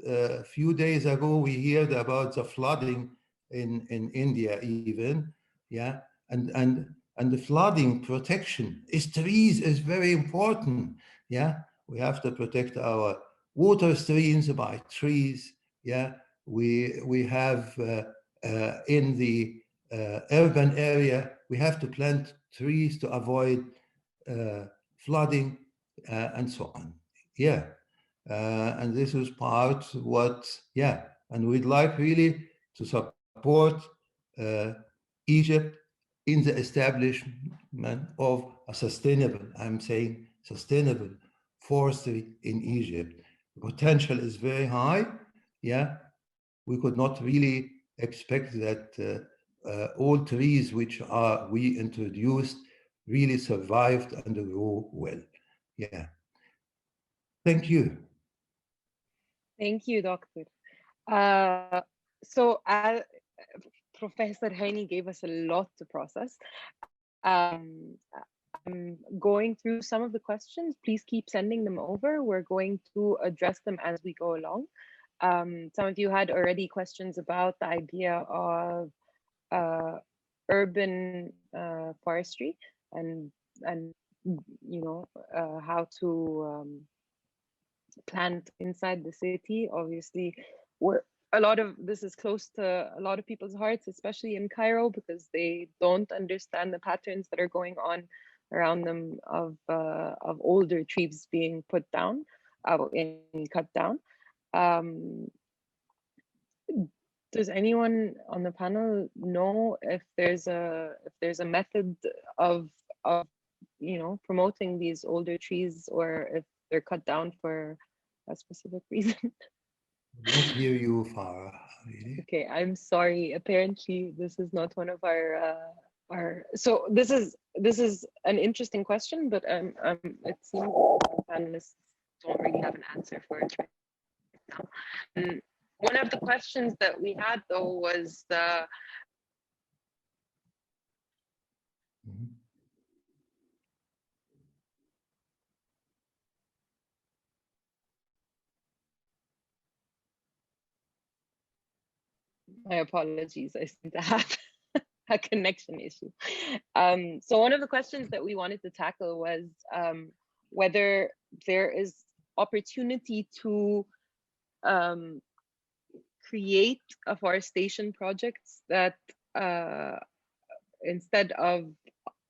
a few days ago we heard about the flooding in India even, yeah, and the flooding protection is trees is very important. Yeah, we have to protect our water streams by trees. Yeah, we have in the urban area, we have to plant trees to avoid flooding and so on. Yeah, and this is part what, yeah, and we'd like really to support Egypt in the establishment of a sustainable, I'm saying sustainable forestry in Egypt. The potential is very high. Yeah, we could not really expect that all trees which we introduced really survived and grew well. Yeah. Thank you. Thank you, Doctor. So Professor Hani gave us a lot to process. I'm going through some of the questions. Please keep sending them over. We're going to address them as we go along. Some of you had already questions about the idea of urban forestry and you know how to plant inside the city. Obviously, a lot of this is close to a lot of people's hearts, especially in Cairo, because they don't understand the patterns that are going on around them of older trees being put down and cut down. Does anyone on the panel know if there's a method of you know promoting these older trees, or if they're cut down for a specific reason? I don't hear you, Farah. Really? Okay, I'm sorry. Apparently, this is not one of our. So this is an interesting question, but it seems the panelists don't really have an answer for it right now. And one of the questions that we had though was the. My apologies, I seem to have a connection issue. So one of the questions that we wanted to tackle was whether there is opportunity to create afforestation projects that instead of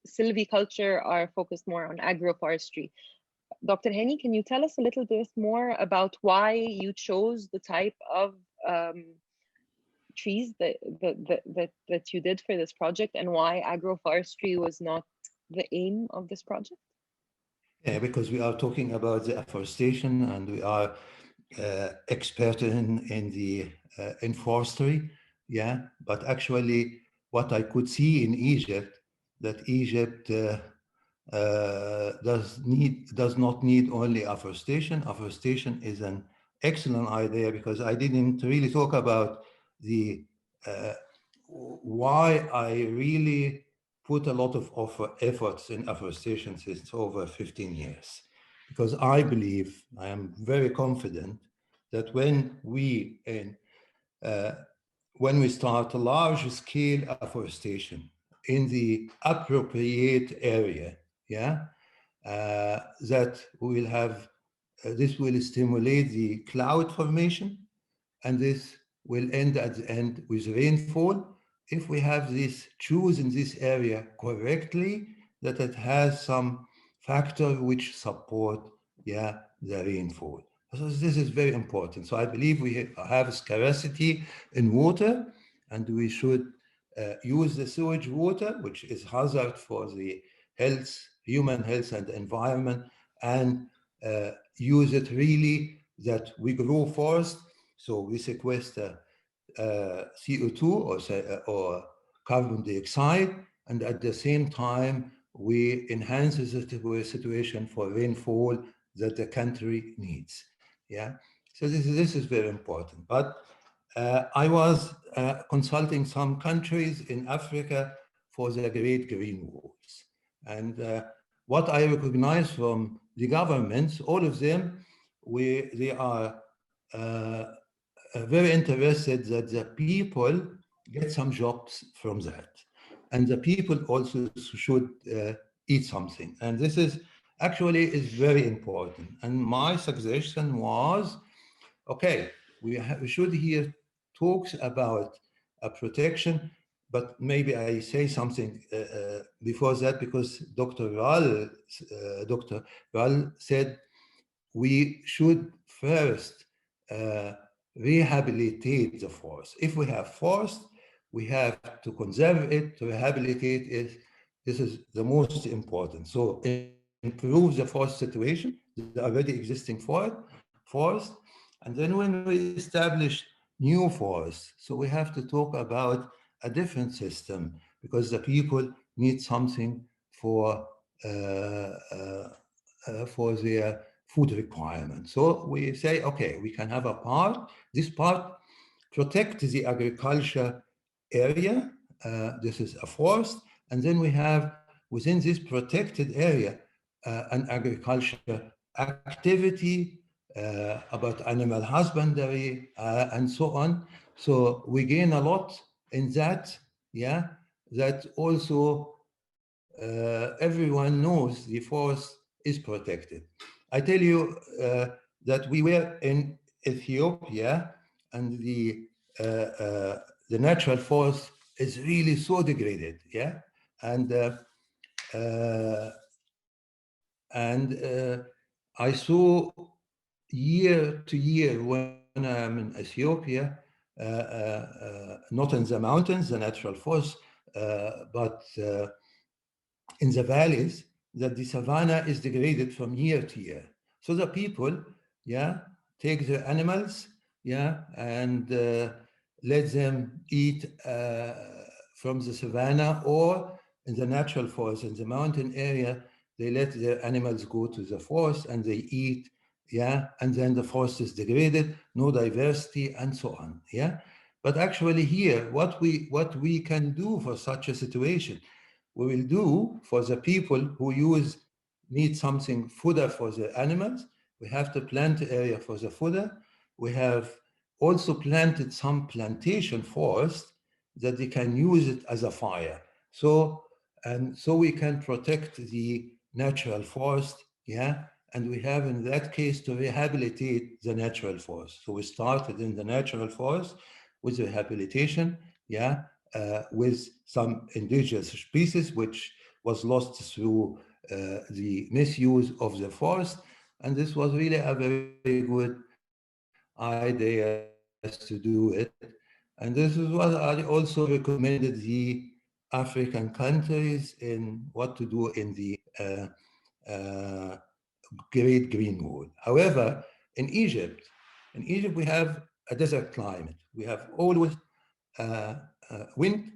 silviculture are focused more on agroforestry. Dr. Hani, can you tell us a little bit more about why you chose the type of trees that you did for this project, and why agroforestry was not the aim of this project? Yeah, because we are talking about the afforestation, and we are expert in forestry. Yeah, but actually, what I could see in Egypt, that Egypt does not need only afforestation. Afforestation is an excellent idea, because I didn't really talk about the why I really put a lot of efforts in afforestation since over 15 years. Because I believe, I am very confident that when we start a large scale afforestation in the appropriate area, yeah, that will have, this will stimulate the cloud formation, and this will end at the end with rainfall. If we have this chosen this area correctly, that it has some factor which support, yeah, the rainfall. So this is very important. So I believe we have scarcity in water, and we should use the sewage water, which is hazard for the health, human health and environment, and use it really that we grow forest, so we sequester CO2 or carbon dioxide, and at the same time we enhance the situation for rainfall that the country needs. Yeah, so this is very important. But I was consulting some countries in Africa for the Great Green Walls, and what I recognize from the governments, all of them, they are very interested that the people get some jobs from that, and the people also should eat something, and this is actually is very important. And my suggestion was, okay, we should hear talks about a protection, but maybe I say something before that, because Dr. Ral said we should first rehabilitate the forest. If we have forest, we have to conserve it, to rehabilitate it. This is the most important. So improve the forest situation, the already existing forest. And then when we establish new forests, so we have to talk about a different system, because the people need something for their food requirements. So we say, okay, we can have a part, this part protect the agriculture area, this is a forest, and then we within this protected area an agriculture activity, about animal husbandry, and so on. So we gain a lot in that, yeah, that also everyone knows the forest is protected. I tell you that we were in Ethiopia, and the natural forest is really so degraded, yeah, and I saw year to year when I'm in Ethiopia, not in the mountains, the natural forest, but in the valleys, that the savanna is degraded from year to year. So the people, yeah, take the animals, yeah, and let them eat from the savanna, or in the natural forest, in the mountain area, they let their animals go to the forest and they eat, yeah, and then the forest is degraded, no diversity, and so on, yeah. But actually here, what we can do for such a situation, we will do for the people who need something fodder for the animals. We have to plant area for the fodder. We have also planted some plantation forest that they can use it as a fire. So we can protect the natural forest, yeah. And we have in that case to rehabilitate the natural forest. So we started in the natural forest with rehabilitation, yeah, with some indigenous species, which was lost through the misuse of the forest. And this was really a very good idea to do it. And this is what I also recommended the African countries in what to do in the Great Green Wall. However, in Egypt we have a desert climate. We have always wind,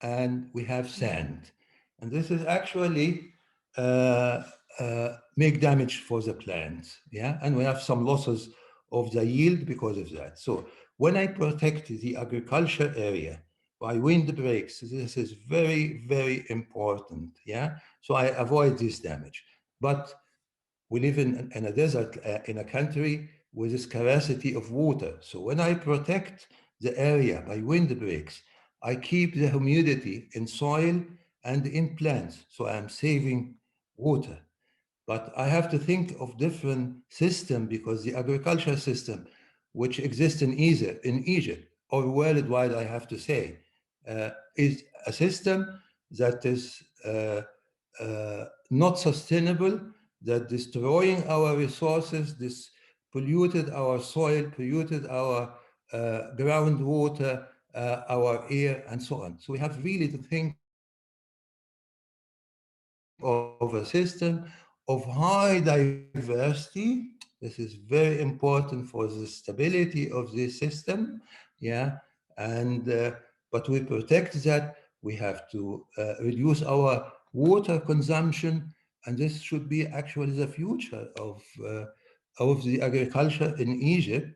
and we have sand. And this is actually make damage for the plants, yeah? And we have some losses of the yield because of that. So when I protect the agriculture area by windbreaks, this is very, very important, yeah? So I avoid this damage. But we live in a desert, in a country with a scarcity of water. So when I protect the area by windbreaks, I keep the humidity in soil and in plants. So I'm saving water. But I have to think of different system, because the agriculture system, which exists in Egypt or worldwide, I have to say, is a system that is not sustainable, that destroying our resources, this polluted our soil, polluted our groundwater, our air, and so on. So we have really to think of a system of high diversity. This is very important for the stability of the system, yeah. And but we protect that. We have to reduce our water consumption, and this should be actually the future of the agriculture in Egypt.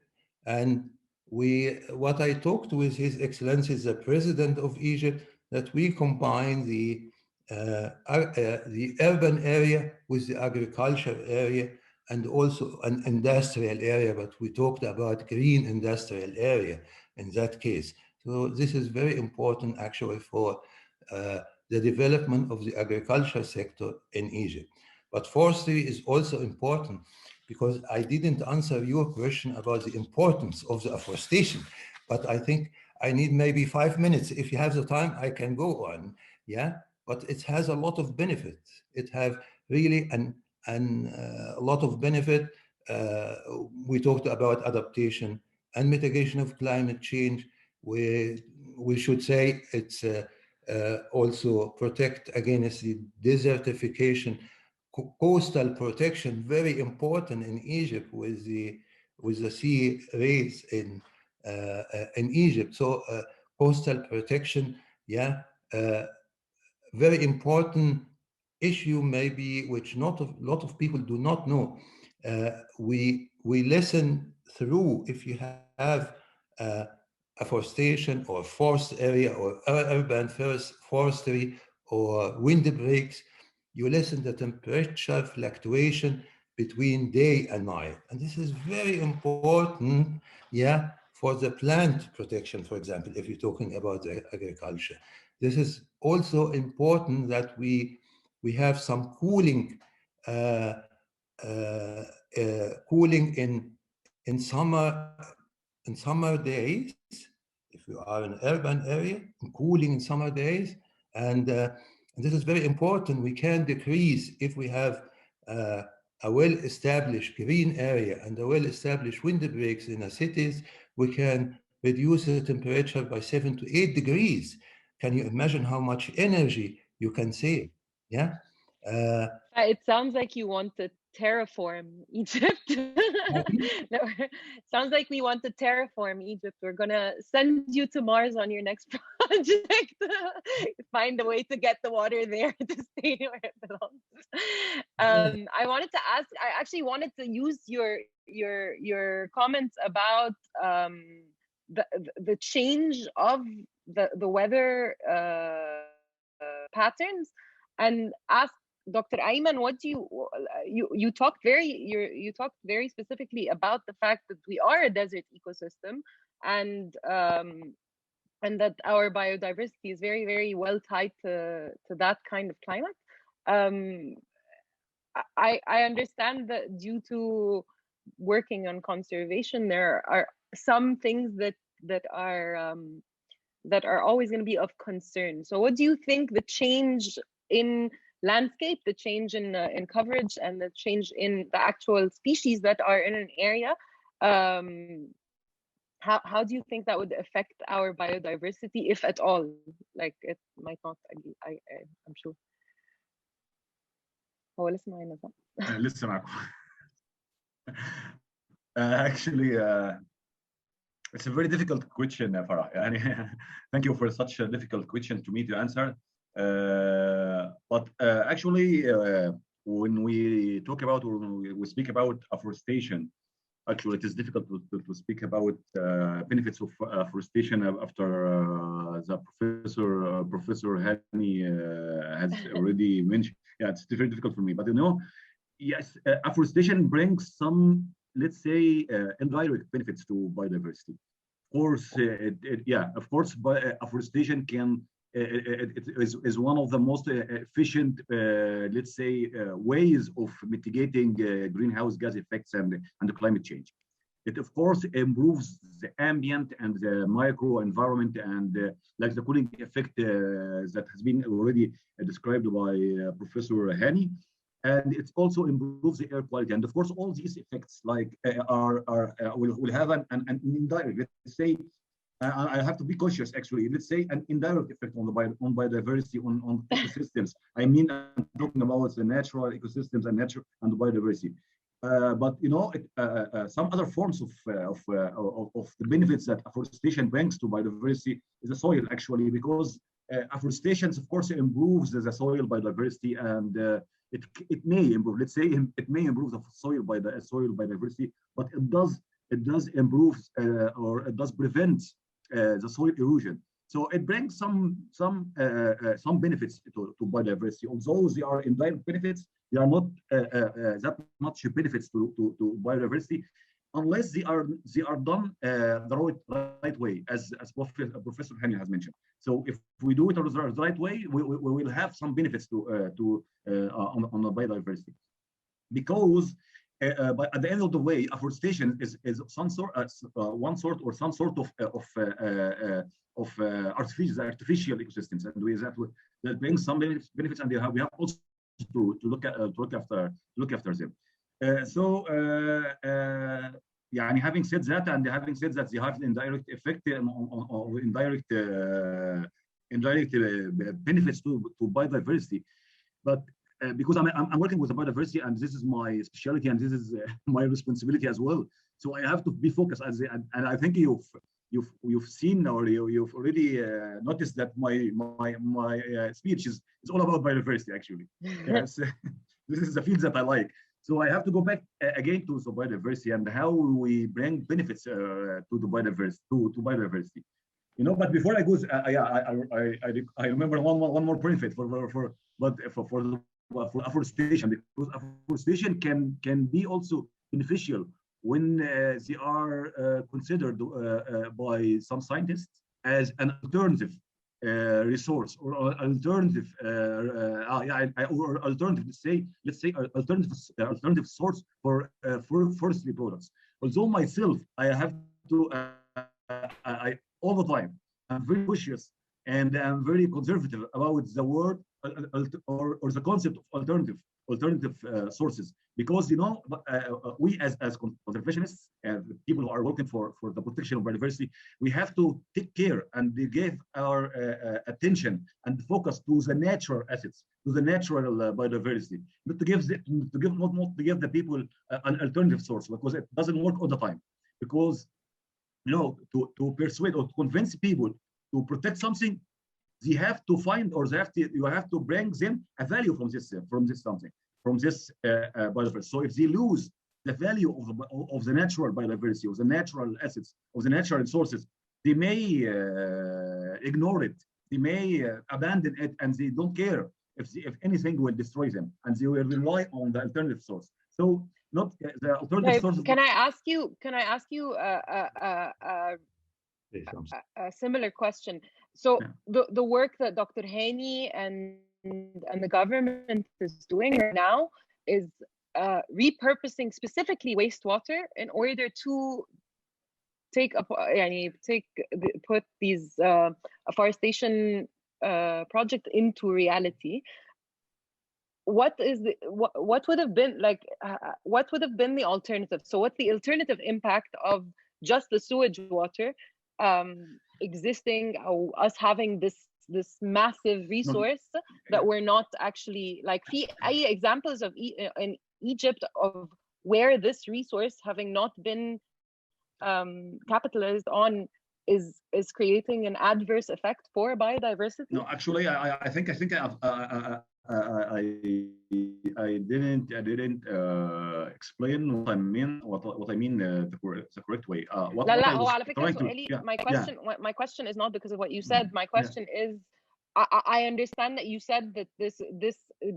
And what I talked with His Excellency, the President of Egypt, that we combine the urban area with the agriculture area, and also an industrial area, but we talked about green industrial area in that case. So this is very important actually for the development of the agriculture sector in Egypt. But forestry is also important, because I didn't answer your question about the importance of the afforestation, but I think I need maybe 5 minutes. If you have the time, I can go on, yeah? But it has a lot of benefits. It has really a lot of benefit. We talked about adaptation and mitigation of climate change. We should say it's also protect against the desertification, coastal protection, very important in Egypt with the sea rays in Egypt. So coastal protection, yeah. Very important issue maybe, which not a lot of people do not know. We listen through, if you have afforestation or forest area or urban forestry or windbreaks, you lessen the temperature fluctuation between day and night. And this is very important, yeah, for the plant protection, for example, if you're talking about agriculture. This is also important that we have some cooling, cooling in summer days, if you are in an urban area, cooling in summer days. And this is very important. We can decrease if we have a well-established green area and a well-established windbreaks in the cities, we can reduce the temperature by 7 to 8 degrees. Can you imagine how much energy you can save? Yeah. It sounds like you want to terraform Egypt. No, sounds like we want to terraform Egypt. We're gonna send you to Mars on your next project. Find a way to get the water there to stay where it belongs. I wanted to ask. I actually wanted to use your comments about the change of the weather patterns, and ask Dr. Ayman, what do you talked very specifically about the fact that we are a desert ecosystem, and that our biodiversity is very, very well tied to that kind of climate. I understand that due to working on conservation, there are some things that are always going to be of concern. So what do you think the change in landscape, the change in coverage, and the change in the actual species that are in an area, how do you think that would affect our biodiversity, if at all? Like, it might not, I'm sure. هو لسه معانا صح؟ لسه معكم. Actually, it's a very difficult question, Farah. Thank you for such a difficult question to me to answer. But actually, when we talk about, or we speak about afforestation, actually it is difficult to speak about benefits of afforestation after the Professor Hani has already mentioned. Yeah, it's very difficult for me. But yes, afforestation brings some, let's say, indirect benefits to biodiversity. Of course, afforestation can. It is one of the most efficient, let's say, ways of mitigating greenhouse gas effects and the climate change. It, of course, improves the ambient and the micro environment, and like the cooling effect that has been already described by Professor Hani. And it also improves the air quality. And of course, all these effects will have an indirect, let's say, I have to be cautious, actually. Let's say an indirect effect on biodiversity, on ecosystems. I mean, I'm talking about the natural ecosystems and the biodiversity. But some other forms of the benefits that afforestation brings to biodiversity is the soil, actually, because afforestation, of course, improves the soil biodiversity, and it may improve. Let's say it may improve the soil biodiversity, but it does improve or it does prevent the soil erosion. So it brings some benefits to biodiversity. Although they are indirect benefits, they are not that much benefits to biodiversity, unless they are done the right way, as Professor Hani has mentioned. So if we do it the right way, we will have some benefits on the biodiversity, because but at the end of the way, afforestation is some sort of artificial ecosystems, and that brings some benefits, and we have also to look after them. Having said that, they have an indirect effect or indirect benefits to biodiversity, but because I'm working with the biodiversity, and this is my specialty, and this is my responsibility as well. So I have to be focused, and I think you've seen, or you've already noticed that my speech is all about biodiversity, actually. Yes, this is the field that I like. So I have to go back again to the biodiversity and how we bring benefits to the biodiversity. But before I go, I remember one more benefit for the for afforestation, because afforestation can be also beneficial when they are considered by some scientists as an alternative resource or alternative or alternative, let's say alternative source for forestry products. Although myself, I have to I all the time I'm very cautious and I'm very conservative about the word or the concept of alternative sources, because we as conservationists, people who are working for the protection of biodiversity, we have to take care and give our attention and focus to the natural assets, to the natural biodiversity, not to give the people an alternative source, because it doesn't work all the time. Because to persuade or to convince people to protect something, they have to find, or you have to bring them a value from this something, from this biodiversity. So if they lose the value of the natural biodiversity, of the natural assets, of the natural resources, they may ignore it, they may abandon it, and they don't care if anything will destroy them, and they will rely on the alternative source. So not the alternative source. Can I ask you a similar question? So the work that Dr. Hani and the government is doing right now is repurposing specifically wastewater in order to put these afforestation project into reality. What would have been the alternative? So what's the alternative impact of just the sewage water existing, us having this massive resource that we're not actually, like, في examples of in Egypt of where this resource, having not been capitalized on, is creating an adverse effect for biodiversity? No, actually, I think I didn't explain what I mean the correct way. My question is not because of what you said. My question is, I understand that you said that this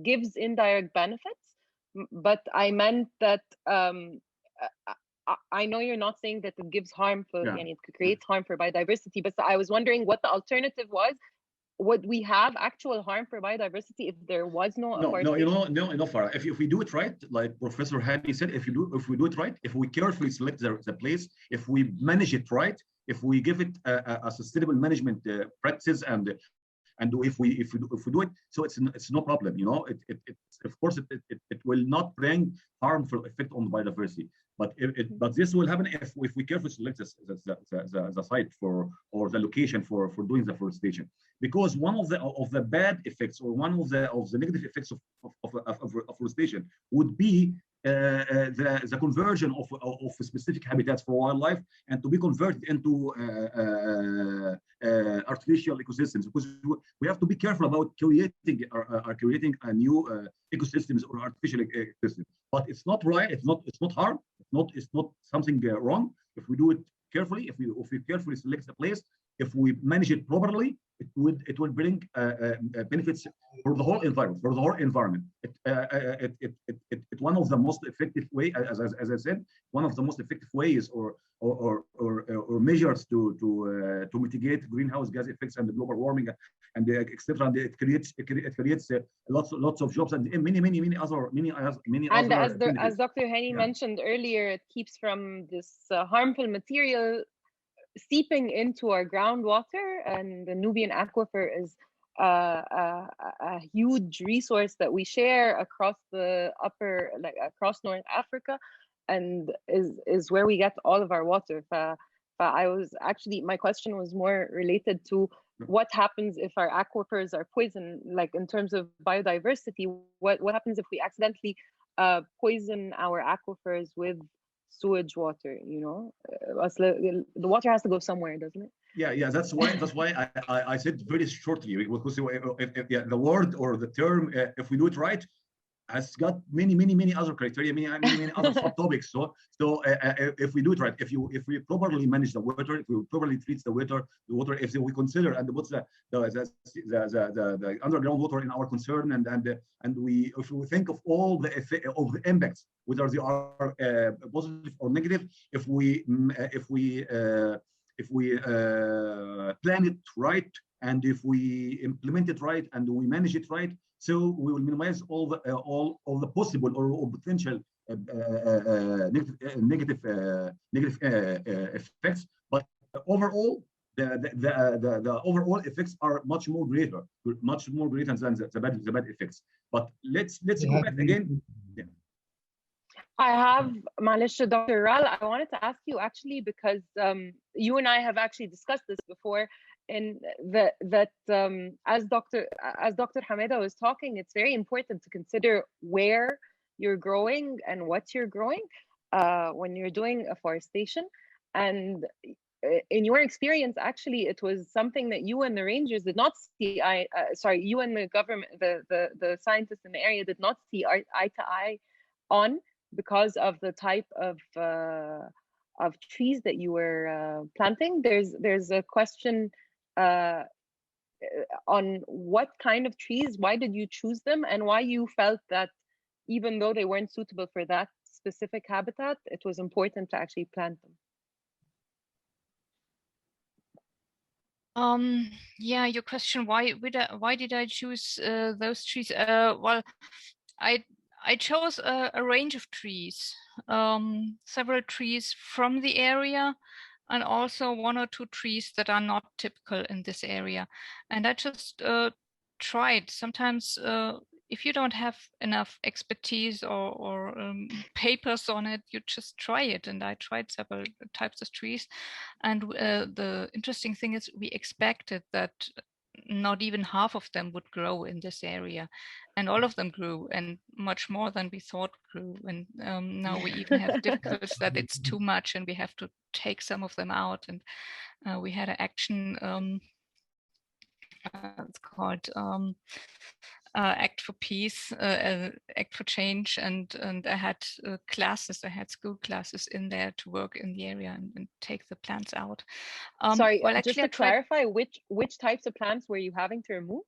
gives indirect benefits, but I meant that I know you're not saying that it gives harmful, it creates harm for biodiversity, but I was wondering what the alternative was. Would we have actual harm for biodiversity if there was no afforestation? No, Farah. If we do it right, like Professor Hani said, if we do it right, if we carefully select the place, if we manage it right, if we give it a sustainable management practices, and if we do it, so it's no problem. Of course it will not bring harmful effect on biodiversity. But this will happen if we carefully select the site or the location for doing the afforestation. Because one of the bad effects, or one of the negative effects of afforestation would be the conversion of specific habitats for wildlife, and to be converted into artificial ecosystems. Because we have to be careful about creating a new ecosystems or artificial ecosystems. But it's not right. It's not harm. It's not something wrong if we do it carefully. If we carefully select the place, if we manage it properly, it will bring benefits for the whole environment. It's one of the most effective way, as I said, one of the most effective ways or measures to mitigate greenhouse gas effects and the global warming and etc. And it creates lots of jobs and many other. And as Dr. Hani mentioned earlier, it keeps from this harmful material seeping into our groundwater, and the Nubian aquifer is a huge resource that we share across the across North Africa, and is where we get all of our water. My question was more related to what happens if our aquifers are poisoned, like in terms of biodiversity. What happens if we accidentally poison our aquifers with sewage water? The water has to go somewhere, doesn't it? Yeah. That's why I said very shortly, because the word or the term, if we do it right, has got many other criteria, many other subtopics. So if we do it right, if we properly manage the water, if we properly treat the water, if we consider and what's the underground water in our concern, and if we think of all the impacts, whether they are positive or negative, if we plan it right, and if we implement it right, and we manage it right, so we will minimize all the possible or potential negative effects. But overall, the overall effects are much more greater than the bad effects. But let's go back again. Yeah. I have, Malish, Dr. Ral, I wanted to ask you actually, because you and I have actually discussed this before, in as Dr. Hamada was talking, it's very important to consider where you're growing and what you're growing when you're doing afforestation. And in your experience, actually, it was something that you and the rangers did not see. You and the government, the scientists in the area did not see eye to eye on, because of the type of trees that you were planting. There's a question on what kind of trees, why did you choose them, and why you felt that even though they weren't suitable for that specific habitat, it was important to actually plant them. Yeah, your question, why did I choose those trees? Well, I chose a range of trees, several trees from the area, and also one or two trees that are not typical in this area. And I just tried. Sometimes if you don't have enough expertise or papers on it, you just try it. And I tried several types of trees. And the interesting thing is we expected that not even half of them would grow in this area, and all of them grew, and much more than we thought grew. And now we even have difficulties that it's too much and we have to take some of them out. And we had an action, it's called Act for Peace, Act for Change, and I had classes, I had school classes in there to work in the area and take the plants out. Sorry, well, just to clarify, which types of plants were you having to remove?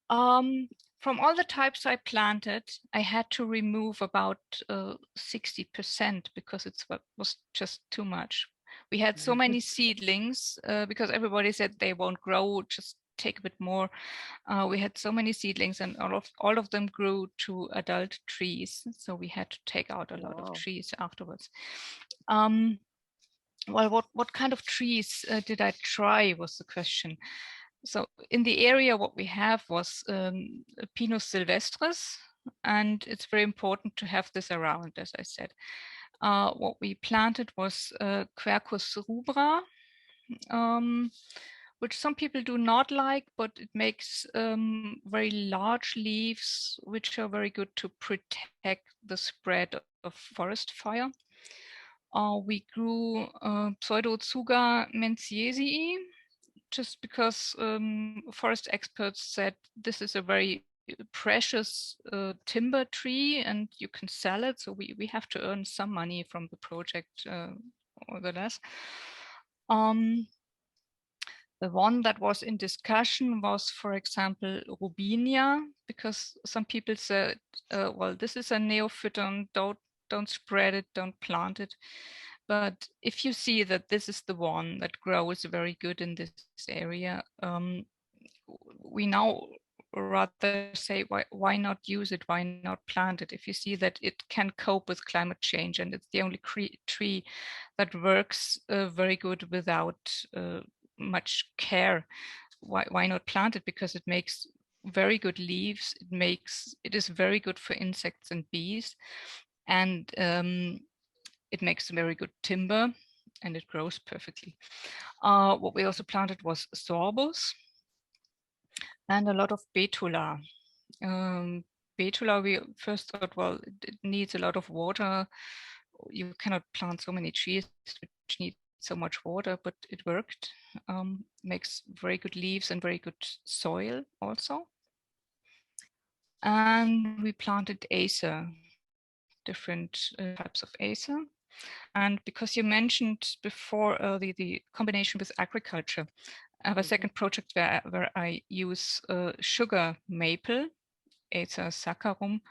From all the types I planted, I had to remove about 60% because it was just too much. We had so many seedlings because everybody said they won't grow, just take a bit more. We had so many seedlings, and all of them grew to adult trees. So we had to take out a lot of trees afterwards. Well, what kind of trees did I try was the question. So in the area, what we have was Pinus sylvestris, and it's very important to have this around, as I said. What we planted was Quercus rubra, which some people do not like, but it makes very large leaves, which are very good to protect the spread of forest fire. We grew Pseudotsuga menziesii, just because forest experts said this is a very precious timber tree and you can sell it. So we have to earn some money from the project or the less. The one that was in discussion was, for example, Robinia, because some people said, well, this is a neophyton, don't spread it, don't plant it. But if you see that this is the one that grows very good in this area, we now rather say, why not use it? Why not plant it? If you see that it can cope with climate change and it's the only tree that works very good without much care, why not plant it? Because it makes very good leaves. It is very good for insects and bees, and it makes very good timber, and it grows perfectly. What we also planted was sorbus and a lot of betula. Betula, we first thought, well, it needs a lot of water. You cannot plant so many trees which need so much water, but it worked. Makes very good leaves and very good soil also. And we planted acer, different types of acer. And because you mentioned before the combination with agriculture, I have a second project where I use sugar maple, Acer saccharum,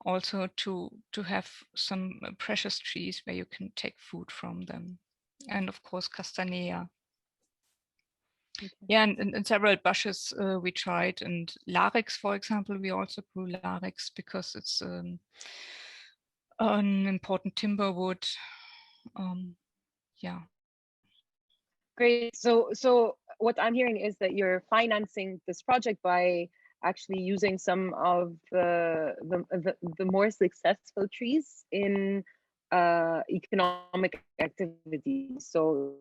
also to have some precious trees where you can take food from them. And of course, castanea. Okay. Yeah, and several bushes we tried, and larix, for example, we also grew larix because it's an important timber wood. Yeah. Great. So what I'm hearing is that you're financing this project by actually using some of the more successful trees in economic activities. So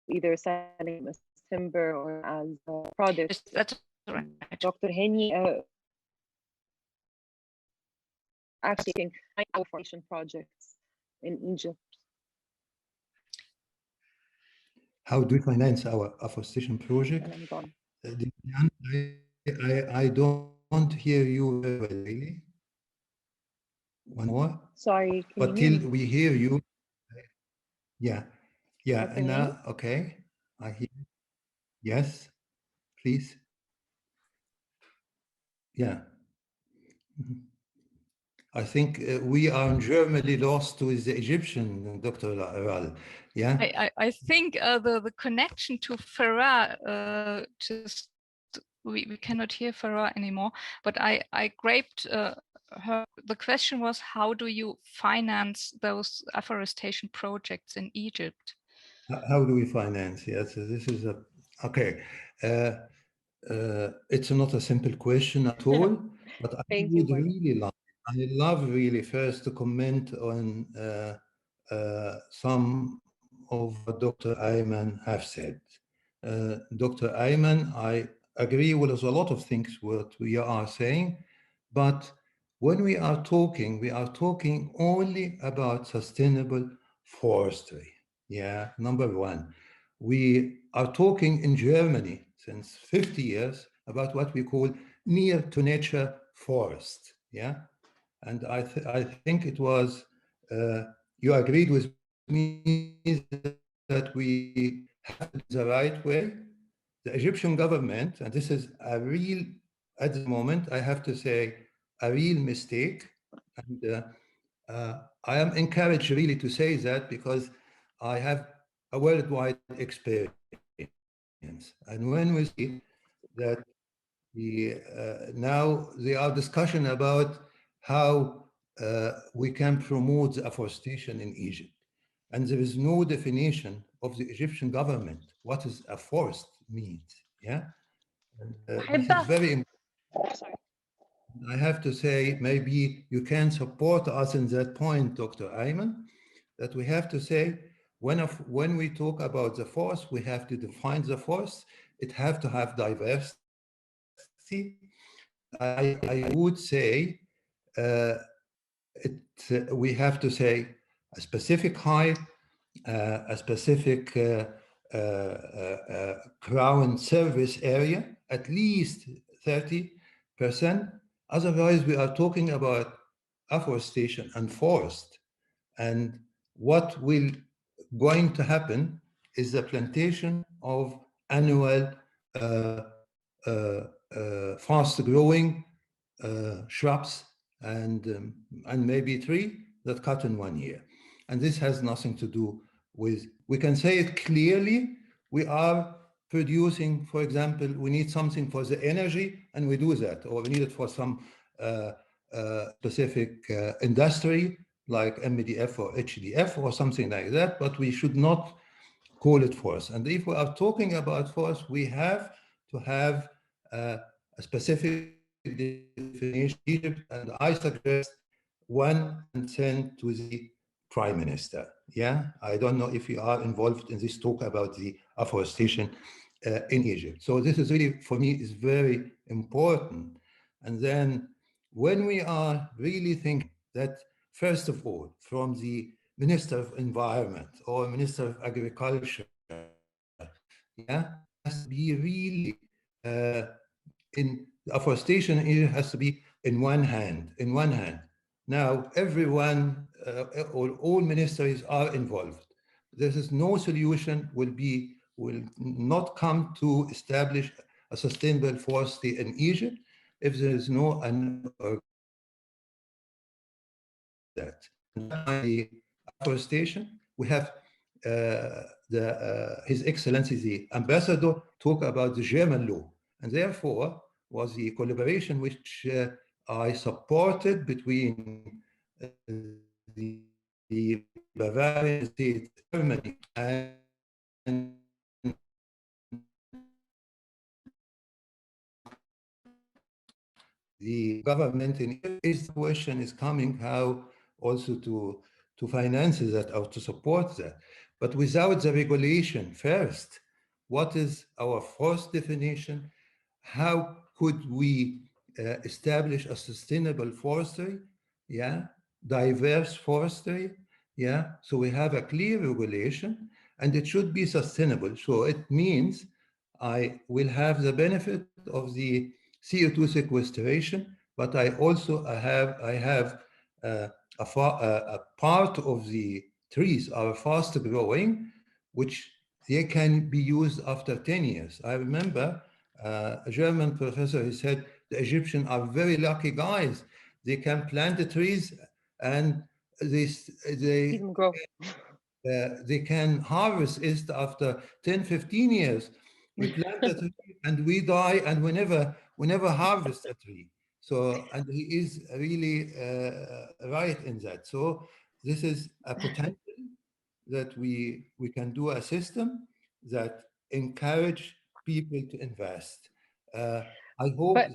either selling them as timber or as products. That's right. Dr. Heni, actually taking afforestation projects in Egypt. How do we finance our afforestation project? And I'm gone. I don't hear you very well, really. One more. Sorry, but till we hear you. Yeah, and now, okay, I hear. Yes, please. Yeah. I think we are in Germany lost to the Egyptian, Dr. Ral. Yeah. I think the connection to Farah just we cannot hear Farah anymore. But I grabbed the question was, how do you finance those afforestation projects in Egypt? How do we finance? Yes, this is a okay. It's not a simple question at all, but I would really like. I love really first to comment on some of what Dr. Ayman have said. Dr. Ayman, I agree with a lot of things what we are saying, but when we are talking only about sustainable forestry. Yeah, number one. We are talking in Germany since 50 years about what we call near to nature forest. Yeah. And I think it was, you agreed with me that we have the right way. The Egyptian government, and this is a real, at the moment, I have to say, a real mistake. And I am encouraged really to say that because I have a worldwide experience. And when we see that now there are discussion about how we can promote the afforestation in Egypt. And there is no definition of the Egyptian government what is a forest means. Yeah, and, this is very important. I have to say, maybe you can support us in that point, Dr. Ayman, that we have to say, when we talk about the forest, we have to define the forest. It has to have diversity. I would say we have to say a specific height, a specific crown service area, at least 30%. Otherwise, we are talking about afforestation and forest. And what will going to happen is the plantation of annual fast-growing shrubs and maybe tree that cut in 1 year. And this has nothing to do with, we can say it clearly, we are producing, for example, we need something for the energy and we do that, or we need it for some specific industry like MDF or HDF or something like that, but we should not call it forest. And if we are talking about forest, we have to have a specific definition in Egypt, and I suggest one and send to the Prime Minister. Yeah, I don't know if you are involved in this talk about the afforestation in Egypt. So this is really, for me, is very important. And then when we are really thinking that, first of all, from the Minister of Environment or Minister of Agriculture, yeah, has to be really in afforestation area has to be in one hand. Now, everyone, all ministries are involved. There is no solution will not come to establish a sustainable forestry in Egypt if there is no that. The afforestation, we have His Excellency the Ambassador talk about the German law, and therefore was the collaboration which I supported between the Bavarian state, Germany, and the government. In this question is coming how also to finance that or to support that. But without the regulation first, what is our forest definition? How could we establish a sustainable forestry? Yeah, diverse forestry. Yeah, so we have a clear regulation and it should be sustainable. So it means I will have the benefit of the CO2 sequestration, but I also have a part of the trees are fast growing, which they can be used after 10 years. I remember a German professor, he said, the Egyptians are very lucky guys. They can plant the trees and they grow. They can harvest it after 10, 15 years. We plant a tree and we die and we never harvest a tree. So, and he is really right in that. So this is a potential that we can do a system that encourage people to invest. I hope. But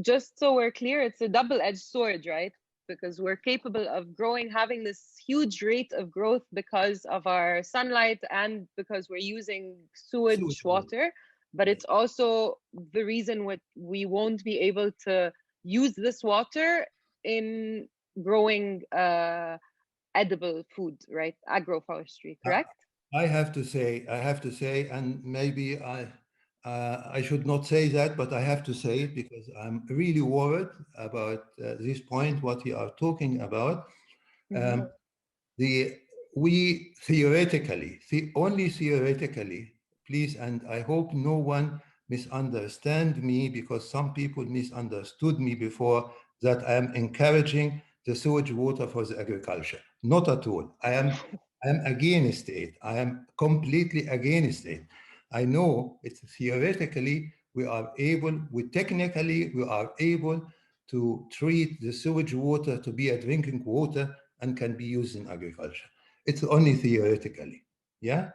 just so we're clear, it's a double-edged sword, right? Because we're capable of having this huge rate of growth because of our sunlight and because we're using sewage water. But it's also the reason we won't be able to use this water in growing edible food, right? Agroforestry, correct? I have to say, and maybe I should not say that, but I have to say it because I'm really worried about this point, what we are talking about. We theoretically, only theoretically, please, and I hope no one misunderstand me because some people misunderstood me before that I am encouraging the sewage water for the agriculture. Not at all. I am against it. I am completely against it. I know it's theoretically technically we are able to treat the sewage water to be a drinking water and can be used in agriculture. It's only theoretically, yeah?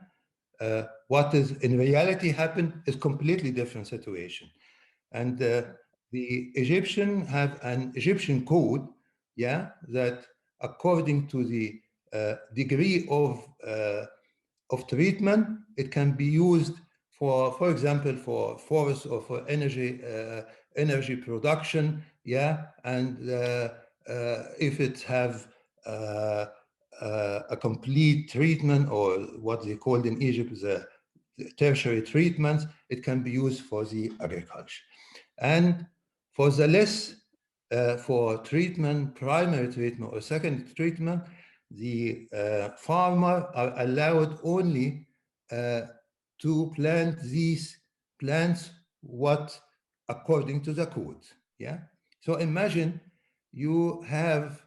What is in reality happen is completely different situation. And the Egyptian have an Egyptian code, yeah, that according to the degree of treatment, it can be used for example, for forest or for energy production, yeah, and if it have a complete treatment or what they called in Egypt the tertiary treatments, it can be used for the agriculture. And for the less for treatment, primary treatment or secondary treatment, the farmer are allowed only to plant these plants according to the code. Yeah. So imagine you have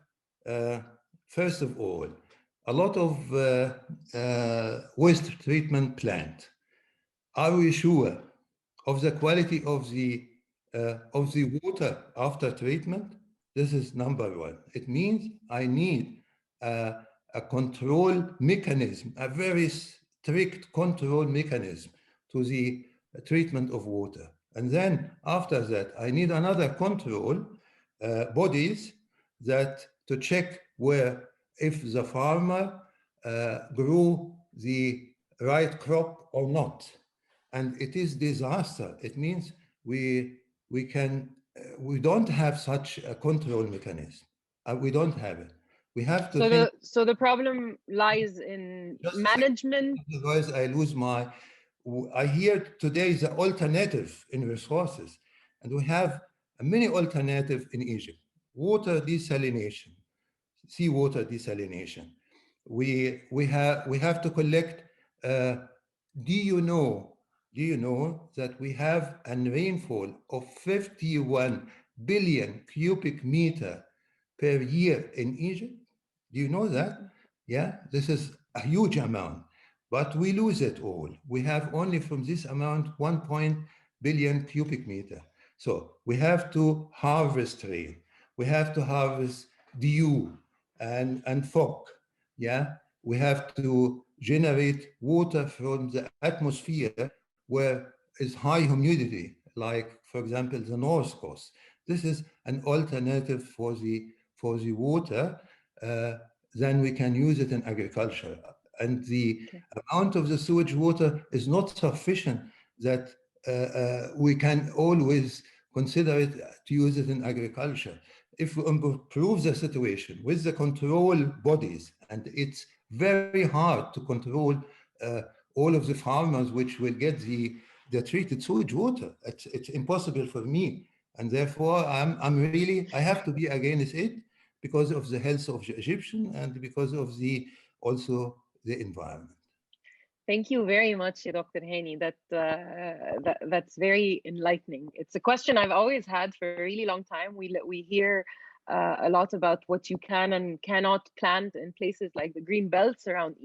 first of all a lot of waste treatment plant. Are we sure of the quality of the water after treatment? This is number one. It means I need a control mechanism, a very strict control mechanism to the treatment of water. And then after that, I need another control bodies that to check if the farmer grew the right crop or not. And it is disaster. It means we don't have such a control mechanism. We don't have it. We have to so the problem lies in management. Otherwise, I hear today the alternative in resources, and we have many alternatives in Egypt. Water desalination, seawater desalination. We have to collect. Do you know that we have a rainfall of 51 billion cubic meter per year in Egypt? Do you know that? Yeah, this is a huge amount, but we lose it all. We have only from this amount 1 billion cubic meter. So we have to harvest rain. We have to harvest dew and fog. Yeah, we have to generate water from the atmosphere where is high humidity, like for example the North Coast. This is an alternative for the water. Then we can use it in agriculture. And the amount of the sewage water is not sufficient that we can always consider it to use it in agriculture. If we improve the situation with the control bodies, and it's very hard to control all of the farmers which will get the treated sewage water. It's impossible for me. And therefore, I have to be against it because of the health of the Egyptian and because of also the environment. Thank you very much, Dr. Hani. That's very enlightening. It's a question I've always had for a really long time. We hear a lot about what you can and cannot plant in places like the green belts around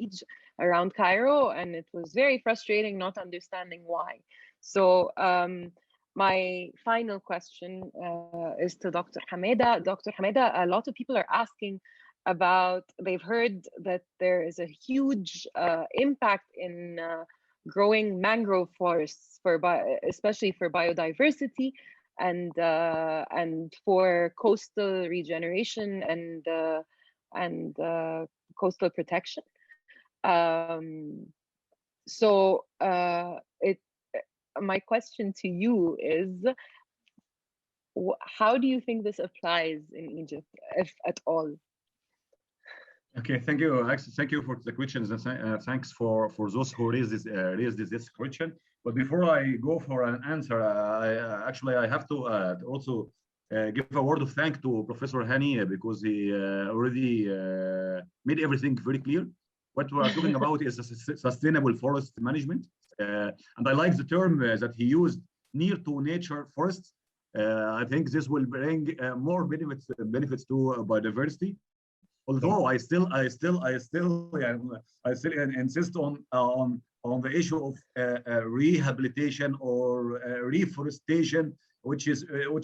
around Cairo, and it was very frustrating not understanding why. So my final question is to Dr. Hamada. Dr. Hamada, a lot of people are asking about, they've heard that there is a huge impact in growing mangrove forests, especially for biodiversity and for coastal regeneration and coastal protection. My question to you is, how do you think this applies in Egypt, if at all? Okay, thank you. Thank you for the questions, and thanks for those who raised this question. But before I go for an answer, I have to also give a word of thanks to Professor Hani, because he already made everything very clear. What we are talking about is sustainable forest management, and I like the term that he used, near to nature forests. I think this will bring more benefits to biodiversity. Although I still insist on the issue of rehabilitation or reforestation, which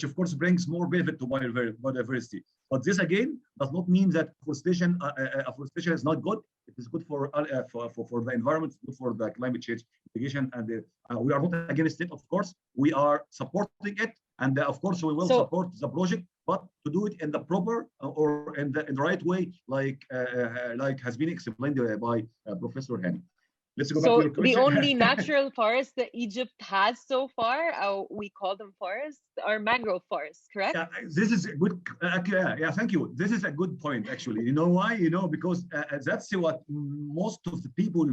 of course brings more benefit to biodiversity. But this again does not mean that afforestation is not good. It is good for the environment, good for the climate change mitigation, and we are not against it. Of course, we are supporting it, and of course we will support the project, but to do it in the proper or in the right way, like has been explained by Professor Hani. Let's go back to your question. The only natural forests that Egypt has so far, we call them forests, are mangrove forests, correct? Yeah, this is a good. Yeah, thank you. This is a good point, actually. You know why? Because that's what most of the people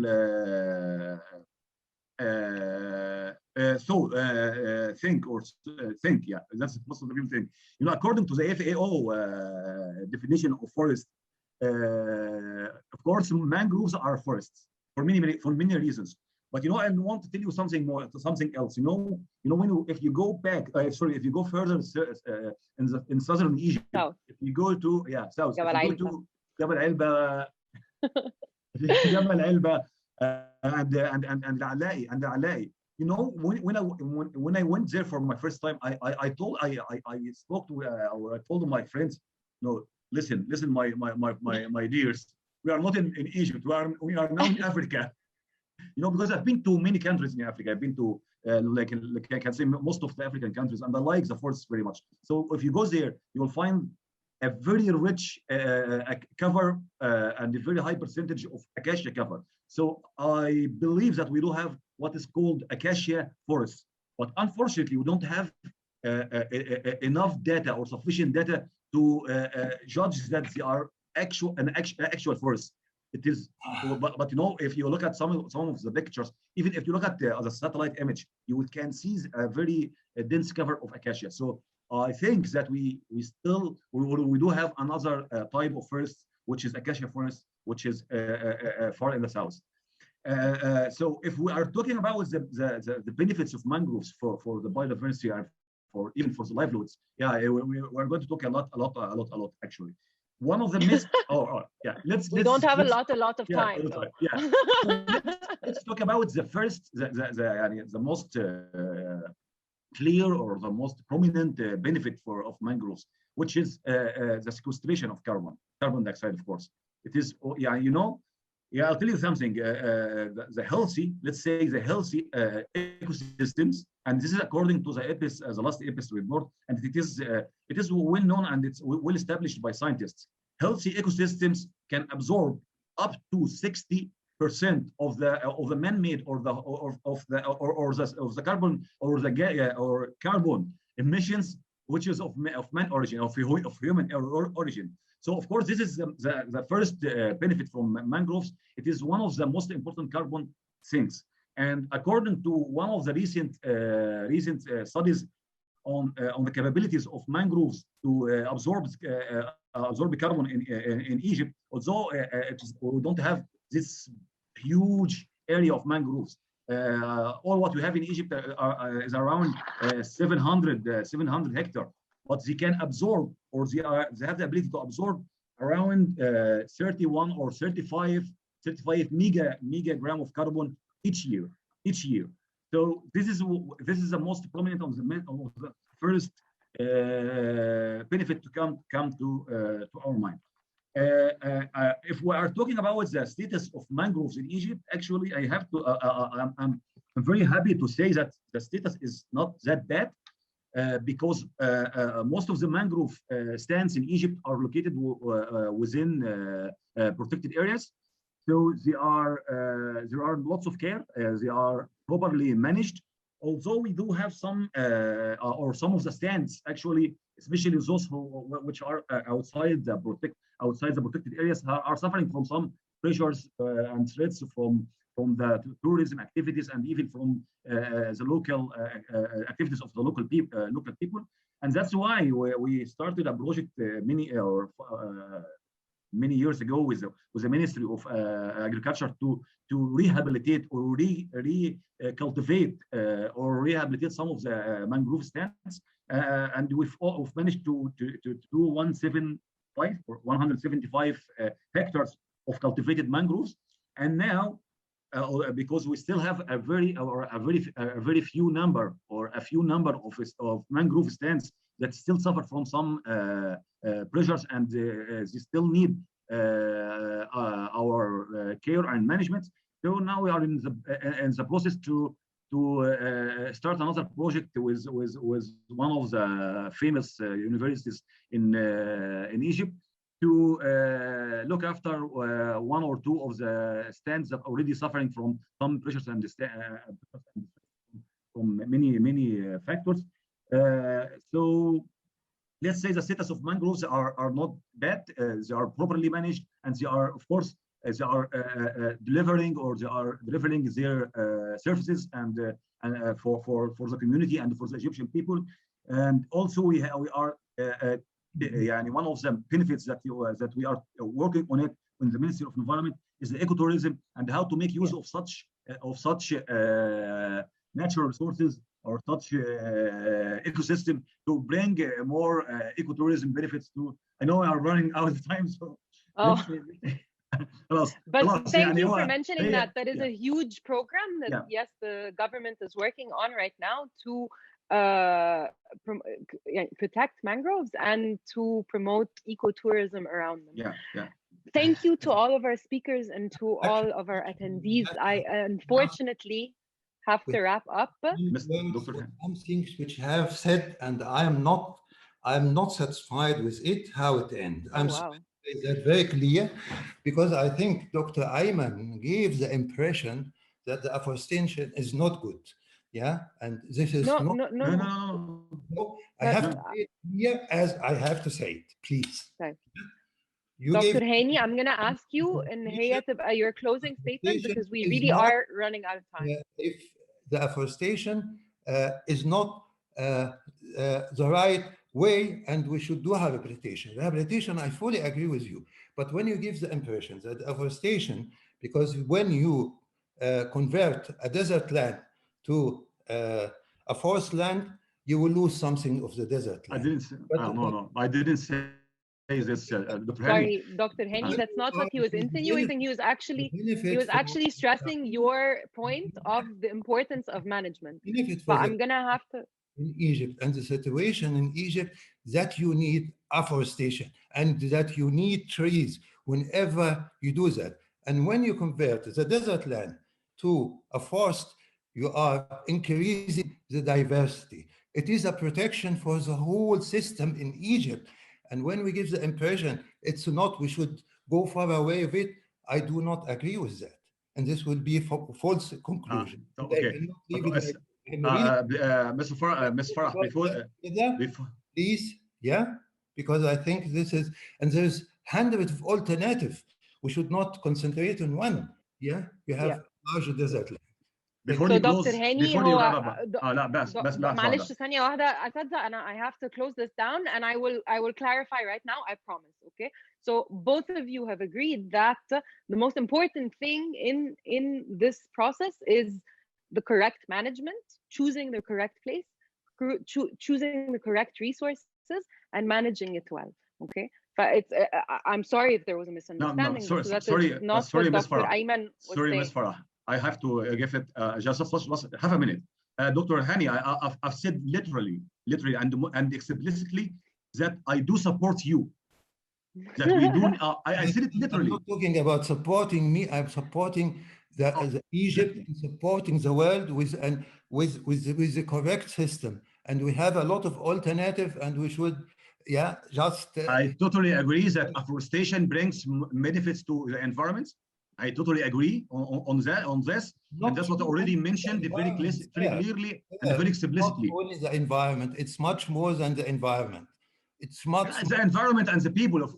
think. Yeah, that's most of the people think. According to the FAO definition of forest, of course, mangroves are forests for many reasons. But I want to tell you something else. If you go back, if you go further in southern Egypt, south. If you go to south, Jabal Alba, Jabal Alba, and Alai. When I went there for my first time, I spoke to or I told my friends, listen, my dears, we are not in Egypt. We are now in Africa. Because I've been to many countries in Africa. I've been to like I can say most of the African countries, and I like the forests very much. So if you go there, you will find a very rich cover and a very high percentage of acacia cover. So I believe that we do have what is called acacia forests, but unfortunately we don't have enough data or sufficient data to judge that they are actual forest. It is, but if you look at some of the pictures, even if you look at the satellite image, you can see a very dense cover of acacia. So I think that we do have another type of forest, which is acacia forest, which is far in the south. So if we are talking about the benefits of mangroves for the biodiversity and for even for the livelihoods, yeah, we're going to talk a lot actually. One of the we don't have a lot of time. Yeah. So let's talk about the first, the most clear or the most prominent benefit of mangroves, which is the sequestration of carbon dioxide, of course. It is, I'll tell you something. The healthy, let's say, the healthy ecosystems, and this is according to the last EPIS report, and it is well known and it's well established by scientists. Healthy ecosystems can absorb up to 60% of the man-made of the carbon or carbon emissions, which is of man origin, of human origin. So of course, this is the first benefit from mangroves. It is one of the most important carbon sinks. And according to one of the recent studies on the capabilities of mangroves to absorb carbon in Egypt, although we don't have this huge area of mangroves. All what we have in Egypt is around 700 hectares, but they can absorb, or they have the ability to absorb around 31 or 35 megagram of carbon each year. So this is the most prominent of the first benefit to come to our mind. If we are talking about the status of mangroves in Egypt, actually, I have to. I'm very happy to say that the status is not that bad, because most of the mangrove stands in Egypt are located within protected areas. So there are lots of care. They are properly managed. Although we do have some of the stands, actually, especially those which are outside the protected areas, are suffering from some pressures and threats from the tourism activities and even from the local activities of the local people. And that's why we started a project many years ago with the Ministry of Agriculture to rehabilitate or cultivate or rehabilitate some of the mangrove stands, and we've managed to do 175 hectares of cultivated mangroves. And now, because we still have a very few number of mangrove stands that still suffer from some pressures, and they still need our care and management. So now we are in the process to start another project with one of the famous universities in Egypt to look after one or two of the stands that are already suffering from some pressures and from many factors. So let's say the status of mangroves are not bad. They are properly managed, and they are, of course, delivering their services and for the community and for the Egyptian people. And also we are one of the benefits that we are working on it in the Ministry of Environment is the ecotourism, and how to make use of such natural resources or such ecosystem to bring more ecotourism benefits to. I know we are running out of time, so. But thank you for mentioning that. That is a huge program that yes, the government is working on right now to protect mangroves and to promote ecotourism around them. Thank you to all of our speakers and to all of our attendees. I unfortunately have to wrap up. Some things which have said, and I am not satisfied with it, how it ends. That's very clear, because I think Dr. Ayman gave the impression that the afforestation is not good. Yeah, and this is no. I have to say it here as I have to say it, please. Okay. Dr. Haney, I'm going to ask you in your closing statement, because we really are running out of time. If the afforestation is not the right way, and we should do rehabilitation. Rehabilitation, I fully agree with you. But when you give the impression that afforestation, because when you convert a desert land to a forest land, you will lose something of the desert land. I didn't say, no, I didn't say this, Dr. Sorry, Dr. Henny, that's not what he was insinuating. He was actually stressing your point of the importance of management. But I'm gonna have to. In Egypt, and the situation in Egypt, that you need afforestation and that you need trees whenever you do that. And when you convert the desert land to a forest, you are increasing the diversity. It is a protection for the whole system in Egypt. And when we give the impression it's not, we should go far away of it, I do not agree with that. And this will be a false conclusion. Okay. Mr. Farah, before, please, yeah, because I think this is, and there's hundreds of alternatives. We should not concentrate on one. Yeah, we have larger desert land. Before you close, before you wrap up, معلش ثانية واحدة أساتذة أنا I have to close this down and I will clarify right now, I promise. Okay, so both of you have agreed that the most important thing in this process is the correct management, choosing the correct place, choosing the correct resources, and managing it well. Okay, but it's I'm sorry if there was a misunderstanding. Sorry, Ms. Farah. Sorry, Ms. Farah. I have to give it just half a minute. Dr. Hani, I've said literally and explicitly that I do support you. That we do. I said it literally. I'm not talking about supporting me. I'm supporting the Egypt and supporting the world with the correct system. And we have a lot of alternative, and we should, just. I totally agree that afforestation brings benefits to the environment. I totally agree on this, and that's what I already mentioned very clearly and very explicitly. Not only the environment, it's much more than the environment. It's much the environment and the people, of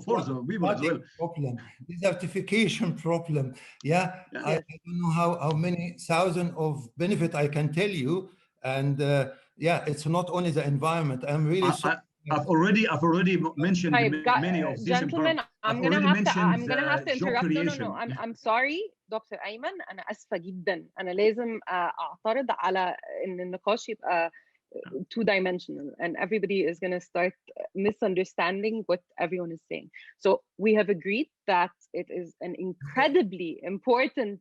course, the people as well. Problem, desertification problem. I don't know how many thousands of benefit I can tell you, and it's not only the environment. I'm really sorry. I've already mentioned many of these. Gentlemen, I'm gonna have to interrupt. No. I'm sorry, Dr. Ayman. أنا أسفة جدا. أنا لازم أعترض على إن النقاش يبقى two-dimensional, and everybody is gonna start misunderstanding what everyone is saying. So we have agreed that it is an incredibly important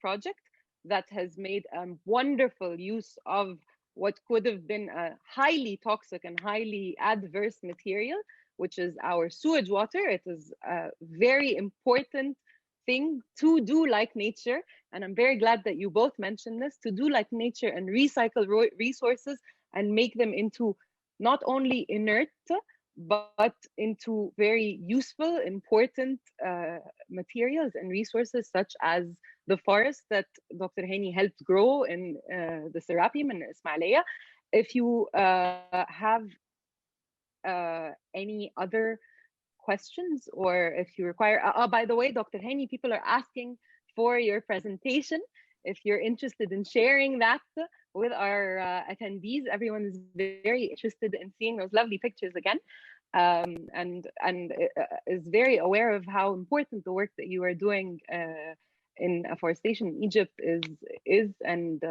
project that has made a wonderful use of what could have been a highly toxic and highly adverse material, which is our sewage water. It is a very important thing to do like nature. And I'm very glad that you both mentioned this, to do like nature and recycle resources and make them into not only inert, but into very useful, important materials and resources, such as the forest that Dr. Hani helped grow in the Serapeum in Ismailia. If you have any other questions, or if you require, by the way, Dr. Hani, people are asking for your presentation. If you're interested in sharing that with our attendees, everyone is very interested in seeing those lovely pictures again, and is very aware of how important the work that you are doing in afforestation in Egypt is and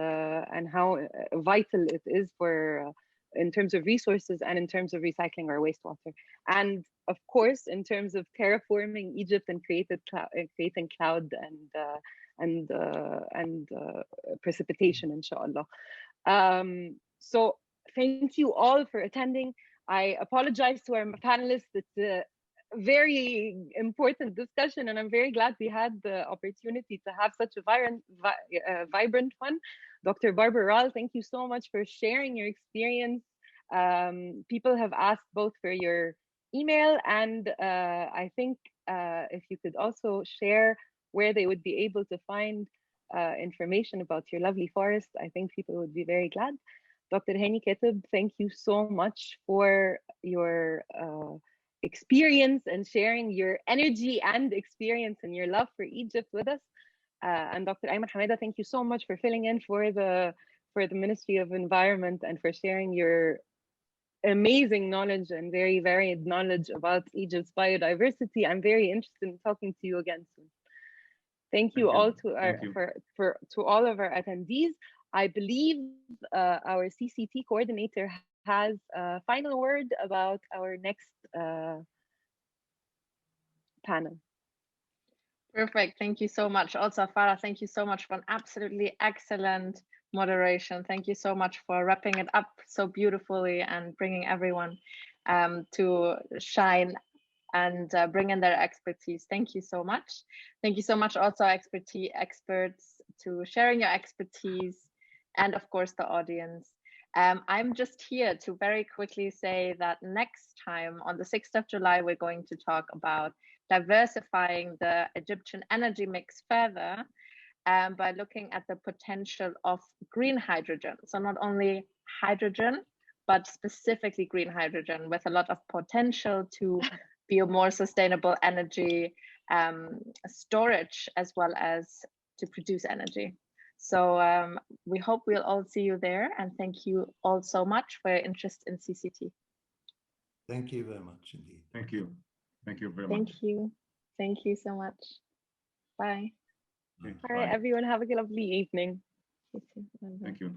how vital it is for in terms of resources and in terms of recycling our wastewater, and of course in terms of terraforming Egypt and creating cloud and precipitation, inshallah. So thank you all for attending. I apologize to our panelists. It's a very important discussion, and I'm very glad we had the opportunity to have such a vibrant one. Dr. Barbara Rall, thank you so much for sharing your experience. People have asked both for your email, and I think if you could also share where they would be able to find information about your lovely forest, I think people would be very glad. Dr. Hani Ketib, thank you so much for your experience and sharing your energy and experience and your love for Egypt with us. And Dr. Ayman Hamada, thank you so much for filling in for for the Ministry of Environment and for sharing your amazing knowledge and very varied knowledge about Egypt's biodiversity. I'm very interested in talking to you again soon. Thank you all to to all of our attendees. I believe our CCT coordinator has a final word about our next panel. Perfect. Thank you so much. Also, Farah, thank you so much for an absolutely excellent moderation. Thank you so much for wrapping it up so beautifully and bringing everyone to shine and bring in their expertise. Thank you so much. Thank you so much also experts to sharing your expertise, and of course the audience. I'm just here to very quickly say that next time on the 6th of July, we're going to talk about diversifying the Egyptian energy mix further by looking at the potential of green hydrogen. So not only hydrogen, but specifically green hydrogen with a lot of potential to be a more sustainable energy storage as well as to produce energy. So we hope we'll all see you there, and thank you all so much for your interest in CCT. Thank you very much indeed. Thank you. Thank you very much. Thank you. Thank you so much. Bye. Okay, All right, bye. everyone, have a lovely evening. Thank you.